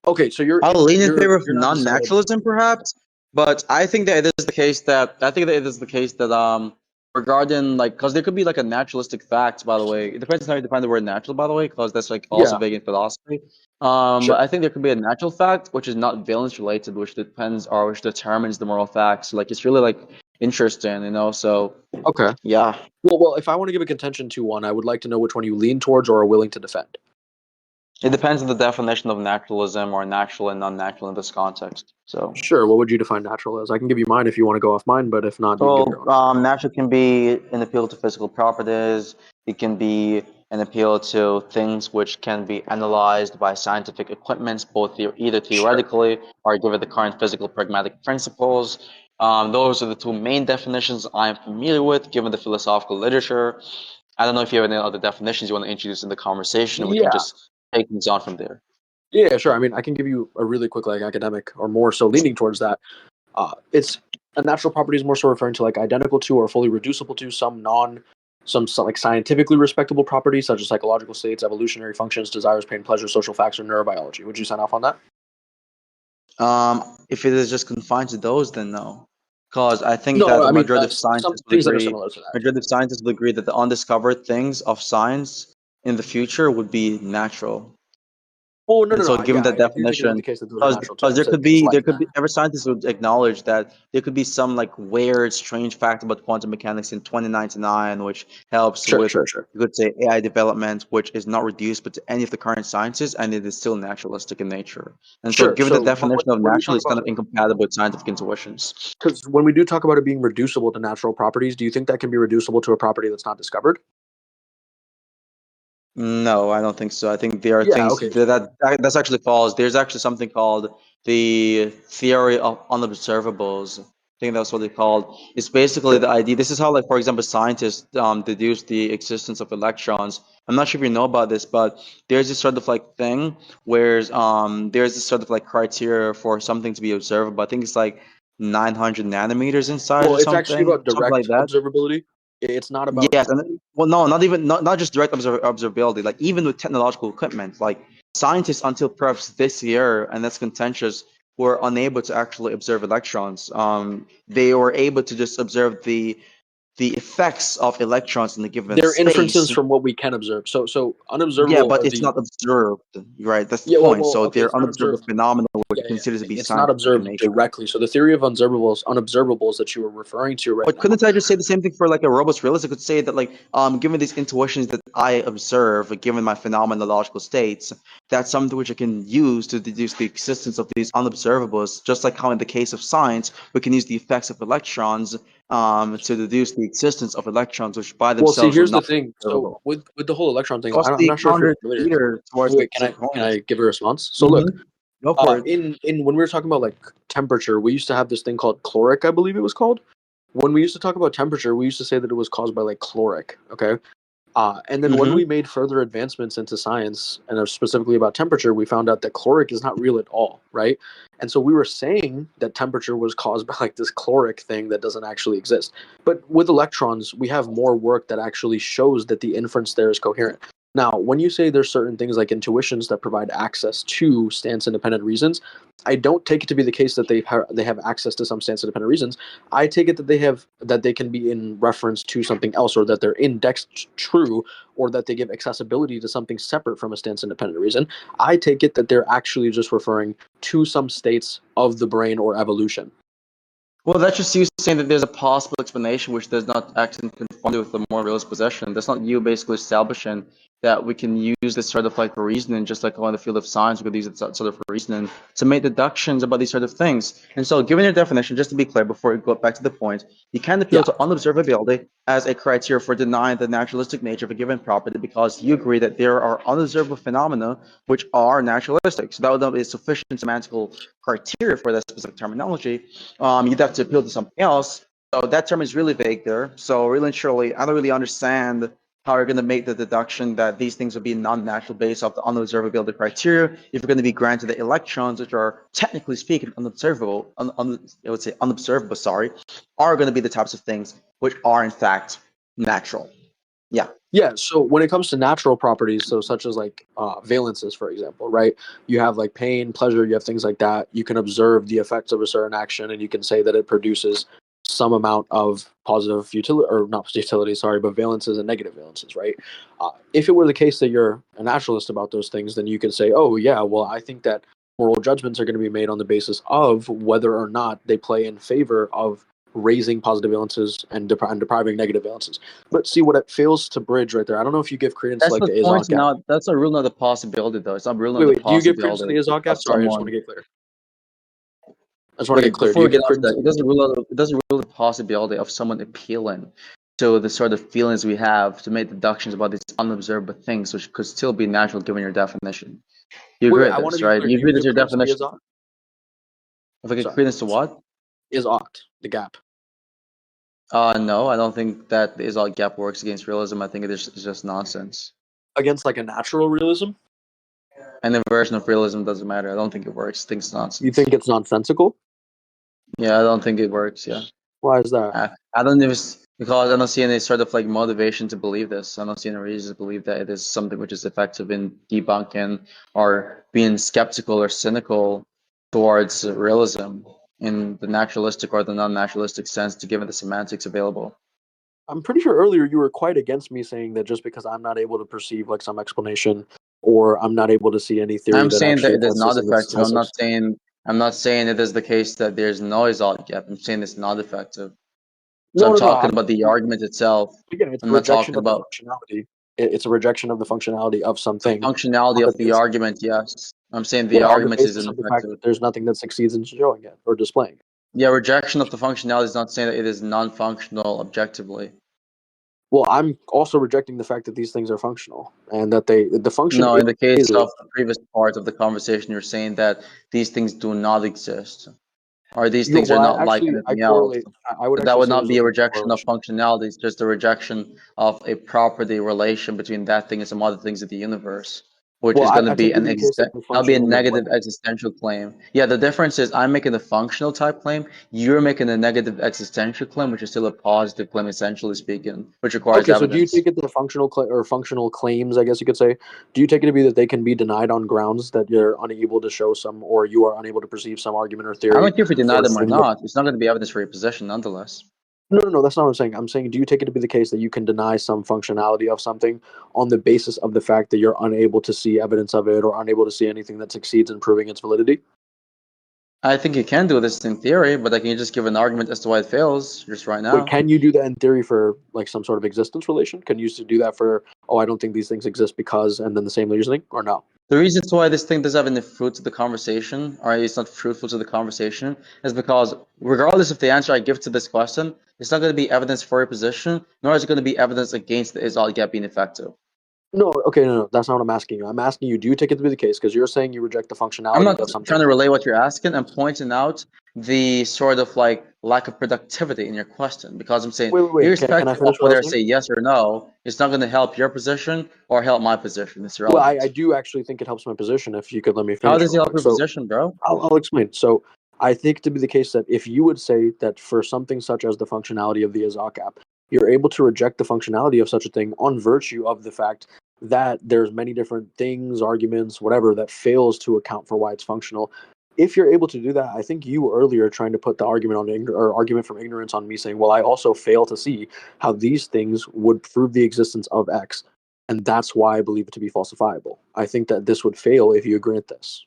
Okay, so you're I'll lean in you're favor of you're not decided. non-naturalism, perhaps, but I think that it is the case that regarding like because there could be like a naturalistic fact. By the way, it depends on how you define the word natural. By the way, because that's like also Yeah, vague in philosophy. sure. But I think there could be a natural fact which is not valence related, which depends or which determines the moral facts. Like it's really like interesting, you know. So Okay. yeah, Well, if I want to give a contention to one, I would like to know which one you lean towards or are willing to defend. it depends on the definition of naturalism or natural and non-natural in this context. So. Sure. What would you define natural as? I can give you mine if you want to go off mine, but if not, you can give your So, own. natural can be an appeal to physical properties. It can be an appeal to things which can be analyzed by scientific equipments, both either Sure. theoretically or given the current physical pragmatic principles. Those are the two main definitions I am familiar with, given the philosophical literature. I don't know if you have any other definitions you want to introduce in the conversation, and we can Yeah. just take things on from there. Yeah, sure. I mean, I can give you a really quick, like, academic or more so leaning towards that. It's a natural property is more so referring to like identical to or fully reducible to some like scientifically respectable properties such as psychological states, evolutionary functions, desires, pain, pleasure, social facts, or neurobiology. Would you sign off on that? If it is just confined to those, then no, because I think No, that the I mean majority of some scientists would things that are agree. similar to that. Majority of scientists would agree that the undiscovered things of science in the future would be natural. Oh no, And no, so, no. given Yeah, that I do think it would be definition, the case that those are because natural too. I there said could things be like that. every scientist would acknowledge that there could be some like weird, strange fact about quantum mechanics in 2099, which helps Sure, with, sure, sure. you could say, AI development, which is not reduced but to any of the current sciences, and it is still naturalistic in nature. And so, Sure. given the So, but definition of when we natural, talk it's kind about, of incompatible with scientific intuitions. because when we do talk about it being reducible to natural properties, do you think that can be reducible to a property that's not discovered? No, I don't think so. I think there are Yeah. things Okay. that's actually false. There's actually something called the theory of unobservables. I think that's what they called. It's basically Sure. the idea. This is how, like, for example, scientists deduce the existence of electrons. I'm not sure if you know about this, but there's this sort of like thing where there's this sort of like criteria for something to be observable. I think it's like 900 nanometers in size Well, or it's actually about something like direct that. observability. It's not about. Yes, and well, no, not even not just direct observability. Like even with technological equipment, like scientists until perhaps this year, and that's contentious, were unable to actually observe electrons. They were able to just observe the effects of electrons in a given They're inferences space. from what we can observe. So Yeah, unobservable but are it's the. not observed, right? That's the Yeah. Well, point. well. So Okay. they're It's not unobservable observed. phenomena, which Yeah, are yeah. considered to be It's not scientific in observed nature. directly. So the theory of unobservables that you were referring to right But now. couldn't I just say the same thing for like a robust realist? I could say that like given these intuitions that I observe, given my phenomenological states, that's something which I can use to deduce the existence of these unobservables. Just like how in the case of science, we can use the effects of electrons to deduce the existence of electrons, which by Well, see, themselves would here's the not be thing. So observable. with the whole electron thing, Cost I'm the not sure if you're 100 familiar. meter towards Wait, the wait, can point. I give a response? So look, Mm-hmm. Go for it. in when we were talking about like temperature, we used to have this thing called chloric, I believe it was called. When we used to talk about temperature, we used to say that it was caused by like chloric. Okay. And then when Mm-hmm. we made further advancements into science and specifically about temperature, we found out that chloric is not real at all, right? And so we were saying that temperature was caused by like this chloric thing that doesn't actually exist. But with electrons, we have more work that actually shows that the inference there is coherent. Now, when you say there's certain things like intuitions that provide access to stance independent reasons, I don't take it to be the case that they have access to some stance independent reasons. I take it that they can be in reference to something else, or that they're indexed true, or that they give accessibility to something separate from a stance independent reason. I take it that they're actually just referring to some states of the brain or evolution. Well, that's just you saying that there's a possible explanation which does not actually conform with the more realist possession. That's not you basically establishing that we can use this sort of like for reasoning, just like on the field of science, we could use it sort of for reasoning to make deductions about these sort of things. And so, given your definition, just to be clear, before we go back to the point, you can appeal Yeah, to unobservability as a criteria for denying the naturalistic nature of a given property because you agree that there are unobservable phenomena which are naturalistic. So that would be a sufficient semantical criteria for that specific terminology. You'd have to appeal to something else. So that term is really vague there. So really and surely, I don't really understand how you're going to make the deduction that these things would be non-natural based off the unobservability criteria if you're going to be granted the electrons, which are technically speaking unobservable, I would say unobservable, sorry, are going to be the types of things which are in fact natural. Yeah. yeah. So when it comes to natural properties, so such as like valences, for example, right? You have like pain, pleasure, you have things like that. You can observe the effects of a certain action, and you can say that it produces some amount of positive utility, or not utility, sorry, but valences and negative valences, right? If it were the case that you're a naturalist about those things, then you could say, oh yeah, well, I think that moral judgments are going to be made on the basis of whether or not they play in favor of raising positive valences and depriving negative valences. But see what it fails to bridge right there. I don't know if you give credence to That's like the the point Izod gap. now. That's a real not a possibility though. It's not real Wait, not a wait. Do you give credence to the possibility Izod of gap? Sorry, I just want someone. to get clear. I just want to get Wait, clear. Do before you we get give on to credence? that, it doesn't rule the possibility of someone appealing to the sort of feelings we have to make deductions about these unobservable things, which could still be natural given your definition. You Wait, agree wait. with I want to this, be right? clear. You Do you agree that give your credence to the definition, Izod? if I get Sorry, credence to what? Izod, the gap. No, I don't think that the Isol gap works against realism. I think it's just nonsense. Against like a natural realism? Any version of realism doesn't matter. I don't think it works. I think it's You nonsense. think it's nonsensical? Yeah, I don't think it works. Yeah. Why is that? I don't even because I don't see any sort of like motivation to believe this. I don't see any reason to believe that it is something which is effective in debunking or being skeptical or cynical towards realism in the naturalistic or the non-naturalistic sense, to given the semantics available. I'm pretty sure earlier you were quite against me saying that just because I'm not able to perceive like some explanation, or I'm not able to see any theory I'm that saying that actually it is attests not to some effective. synthesis. I'm not saying it is the case that there's no result yet. I'm saying it's not effective. So No, I'm no, no. talking about the argument itself. Again, it's a I'm not rejection talking of the about functionality. It's a rejection of the functionality of the something on functionality the of the basis, argument. Yes, I'm saying the yeah, on the argument is basis of the fact ineffective. that there's nothing that succeeds in showing it or displaying it. Yeah, rejection of the functionality is not saying that it is non-functional objectively. Well, I'm also rejecting the fact that these things are functional and that the function No, in the case is of the previous part of the conversation, you're saying that these things do not exist, or these things are well, not like I anything else. correlate. I would But that actually would say not there's be a a direct rejection of correlation. functionality. It's just a rejection of a property relation between that thing and some other things in the universe, which Well, is going to I be take it to an be the case that the that'll be a function will never negative work. existential claim. Yeah, the difference is I'm making a functional type claim. You're making a negative existential claim, which is still a positive claim, essentially speaking, which requires Okay, so do you evidence. take it that or functional claims, I guess you could say, do you take it to be that they can be denied on grounds that you're unable to show some, or you are unable to perceive some argument or I theory don't care if you deny for them or finding it? not. It's not going to be evidence for your position, nonetheless. No, no, no, that's not what I'm saying. I'm saying, do you take it to be the case that you can deny some functionality of something on the basis of the fact that you're unable to see evidence of it or unable to see anything that succeeds in proving its validity? I think you can do this in theory, but I can just give an argument as to why it fails just right Wait, now. can you do that in theory for like some sort of existence relation? Can you do that for, oh, I don't think these things exist because, and then the same reasoning, or no? The reasons why this thing doesn't have any fruit to the conversation, or it's not fruitful to the conversation, is because regardless of the answer I give to this question, it's not going to be evidence for your position, nor is it going to be evidence against the is all gap being effective. No, okay, no, no, that's not what I'm asking you. I'm asking you, do you take it to be the case? Because you're saying you reject the I'm functionality not of trying something. to relay what you're asking. I'm pointing out the sort of like lack of productivity in your question, because I'm saying, Wait. Can I irrespective of finish what I whether I was saying? say yes or no, it's not going to help your position or help my position. It's Well, irrelevant. I do actually think it helps my position if you could let me How finish does it real help quick. your So position, bro? I'll explain. So I think to be the case that if you would say that for something such as the functionality of the Azak app, you're able to reject the functionality of such a thing on virtue of the fact that there's many different things, arguments, whatever, that fails to account for why it's functional. If you're able to do that, I think you earlier trying to put the argument on or argument from ignorance on me saying, well, I also fail to see how these things would prove the existence of X, and that's why I believe it to be falsifiable. I think that this would fail if you grant this.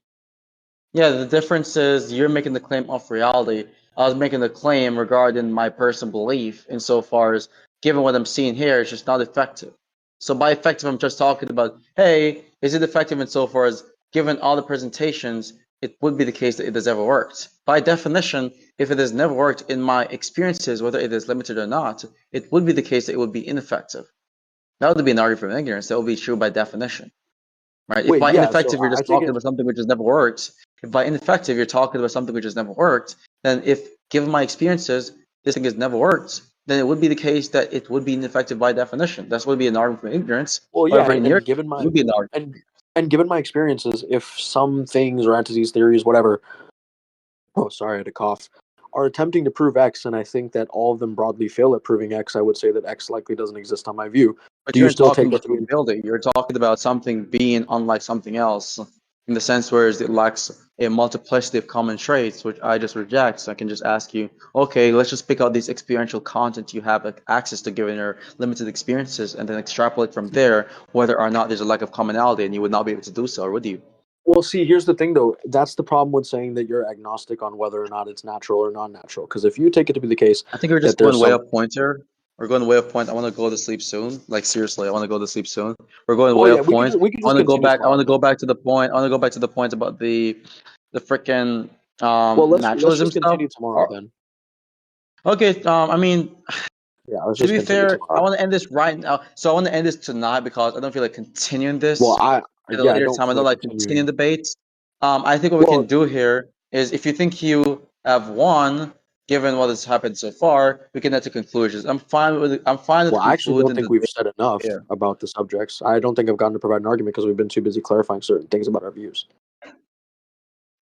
Yeah, the difference is you're making the claim of reality. I was making the claim regarding my personal belief, insofar as given what I'm seeing here, it's just not effective. So by effective, I'm just talking about, hey, is it effective insofar as given all the presentations, it would be the case that it has ever worked. By definition, if it has never worked in my experiences, whether it is limited or not, it would be the case that it would be ineffective. That would be an argument from ignorance. That would be true by definition. Right? If Wait, by yeah. So ineffective you're I just take talking it. about something which has never worked, if by ineffective you're talking about something which has never worked, then if given my experiences, this thing has never worked, then it would be the case that it would be ineffective by definition. That's would be an argument from ignorance. Well, yeah, However, in your case, it would be an argument. and and given my experiences, if some things or entities, theories, whatever. Oh, sorry, I had a cough. Are attempting to prove X, and I think that all of them broadly fail at proving X. I would say that X likely doesn't exist on my view. But Do you you aren't still talking take about it to be? probability. You're talking about something being unlike something else, in the sense where it lacks a multiplicity of common traits, which I just reject. So I can just ask you, okay, let's just pick out these experiential content you have access to given your limited experiences, and then extrapolate from there whether or not there's a lack of commonality, and you would not be able to do so, or would you? Well, see, here's the thing, though. That's the problem with saying that you're agnostic on whether or not it's natural or non-natural. Because if you take it to be the case I think we're that just there's going way some, off pointer. We're going way off point. I want to go to sleep soon. Like seriously, I want to go to sleep soon. We're going well, way yeah, off point. we could I just want to go continue back. I want tomorrow to go then. back to the point. I want to go back to the point about the freaking Well, let's naturalism just stuff. continue tomorrow Or, then. okay. I mean, Yeah, let's to just be continue fair, I tomorrow. want to end this right now. So I want to end this tonight because I don't feel like continuing Well, this at a yeah, I later don't time. I feel don't like like continuing continuing. debates. I think what we can Well, do here is if you think you have won, given what has happened so far, we can head to conclusions. I'm fine with I actually don't concluding think the we've debate said enough here. about the subjects. I don't think I've gotten to provide an argument because we've been too busy clarifying certain things about our views.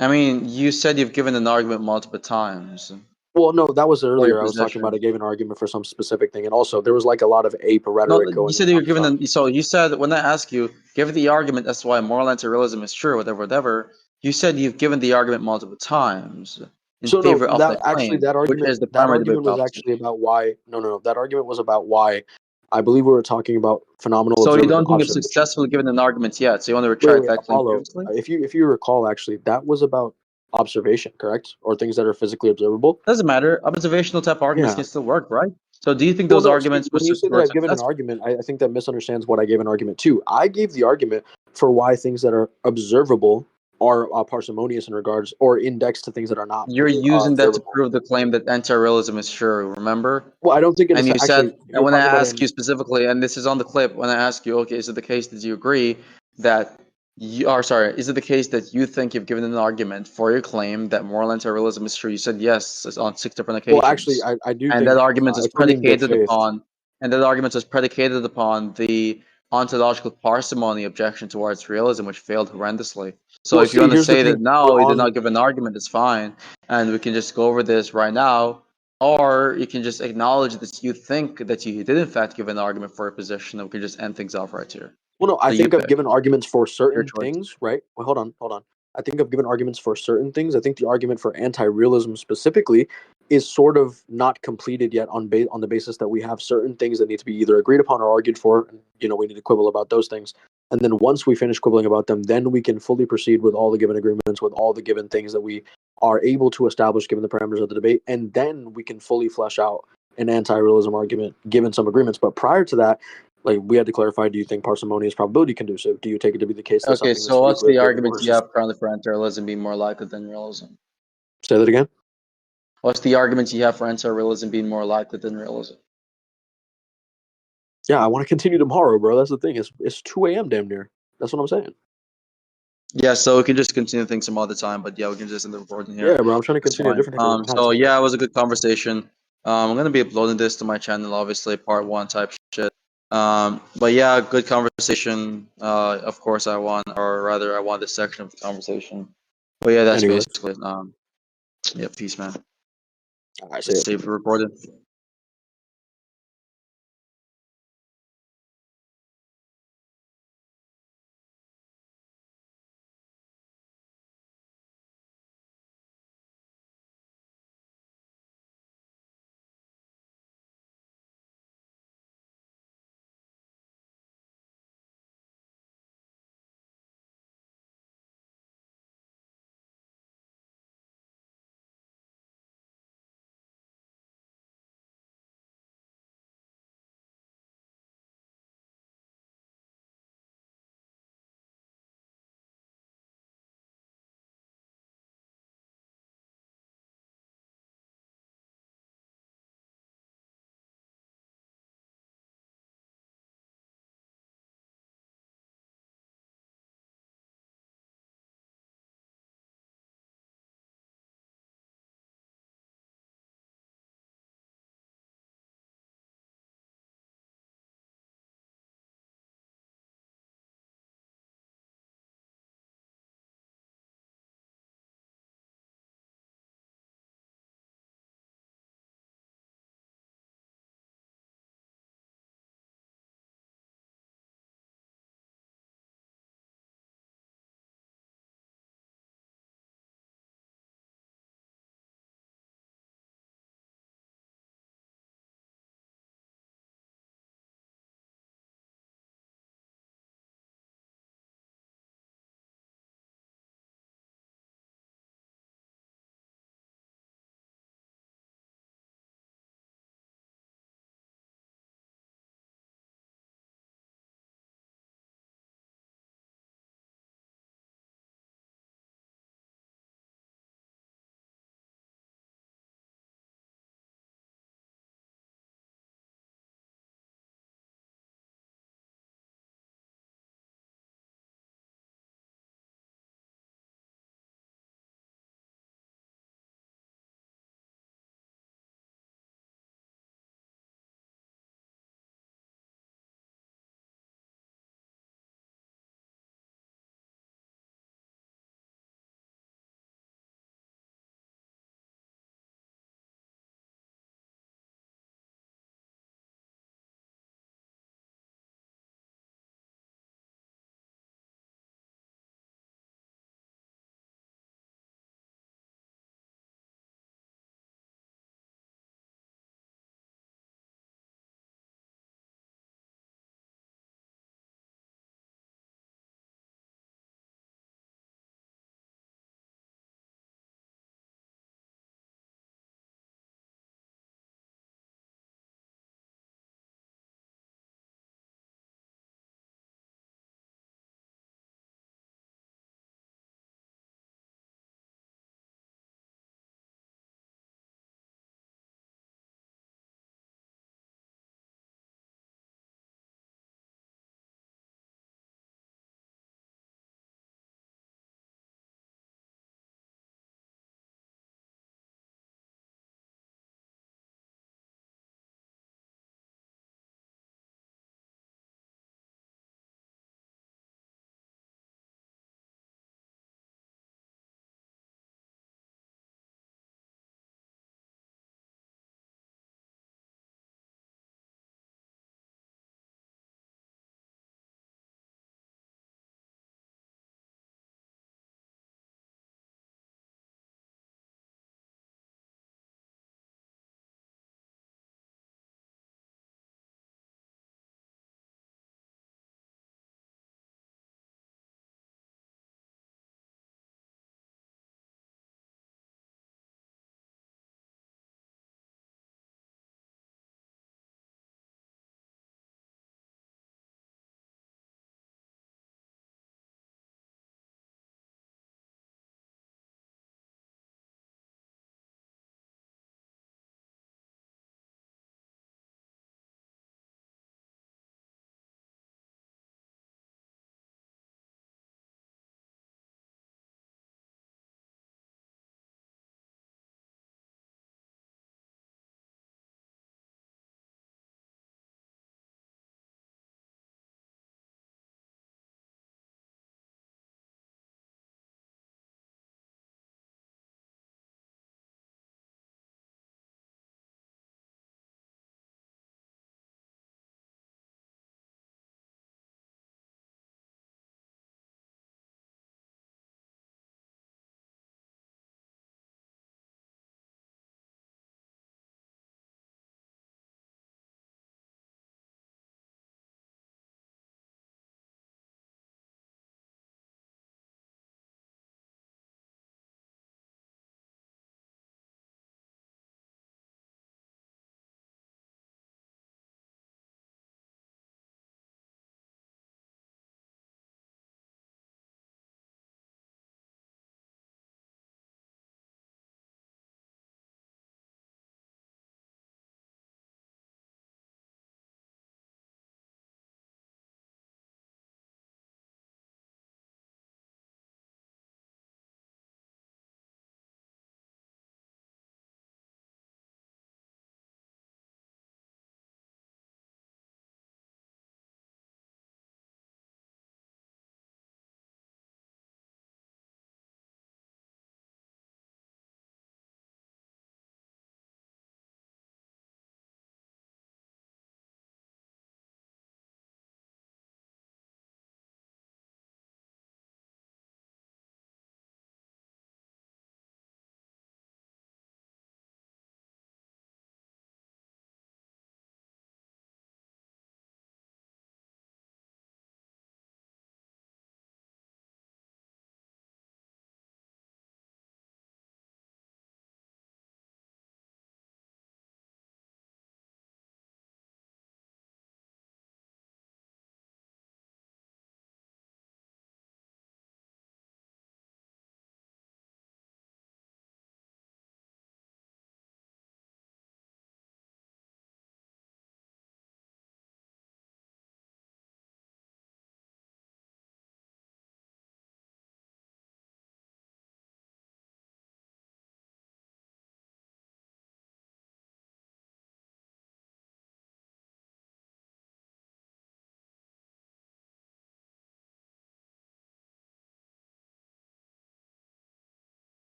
I mean, you said you've given an argument multiple times Well, no, that was for your earlier. I was talking about position. I gave an argument for some specific thing, and also there was like a lot of ape No, rhetoric you going said you're around given from. so you said when I ask you, give the argument as to why moral anti-realism is true, whatever, whatever. You said you've given the argument multiple times in So favor no, of that the actually claim, which is the that primary debate argument was proposition. actually about why. No. That argument was about why. I believe we were talking about phenomenal So you observable don't think you've observation. successfully given an argument yet, so you want to Wait, retract wait, that claim Apollo. previously? If you recall, actually, that was about observation, correct, or things that are physically observable. Doesn't matter. Observational type arguments Yeah. can still work, right? So do you think Well, those no. See, arguments when you say that were I've given an successful? argument, I think that misunderstands what I gave an argument to. I gave the argument for why things that are observable are parsimonious in regards or indexed to things that are not You're using that to observable. prove the claim that anti-realism is true, remember? Well, I don't think And you actually, said, if and you're when I talking about it ask in you specifically, and this is on the clip, when I ask you, okay, is it the case that you agree that is it the case that you think you've given an argument for your claim that moral anti-realism is true? You said yes on 6 different well, actually, occasions. I do And that think argument is it's only in good predicated faith. upon, the ontological parsimony objection towards realism, which failed horrendously. So Well, if you see, want to here's the say that thing. no, We're you did on. not give an argument, it's fine, and we can just go over this right now. Or you can just acknowledge that you think that you did in fact give an argument for a position, and we can just end things off right here. Well, no, I So you think I've pick given arguments for your certain choice. things, right? Well, hold on. I think I've given arguments for certain things. I think the argument for anti-realism specifically is sort of not completed yet on the basis that we have certain things that need to be either agreed upon or argued for. And, we need to quibble about those things. And then once we finish quibbling about them, then we can fully proceed with all the given agreements, with all the given things that we are able to establish given the parameters of the debate. And then we can fully flesh out an anti-realism argument given some agreements. But prior to that, like, we had to clarify, do you think parsimony is probability conducive? Do you take it to be the case that Okay, something that's so what's feasible the given argument you versus? have currently for anti-realism being more likely than realism? Say that again. What's the argument you have for anti-realism being more likely than realism? Yeah, I want to continue tomorrow, bro. That's the thing. It's 2 a.m. damn near. That's what I'm saying. Yeah, so we can just continue things some other time, but yeah, we can just end the recording here. Yeah, bro. I'm trying to That's continue a fine. different time. So yeah, it was a good conversation. I'm gonna be uploading this to my channel, obviously, part 1 type shit. But yeah, good conversation. Of course, I won, or rather, I won this section of the conversation. But yeah, that's Anyways, basically it. Yeah, peace, man. I say Just it. save the recording.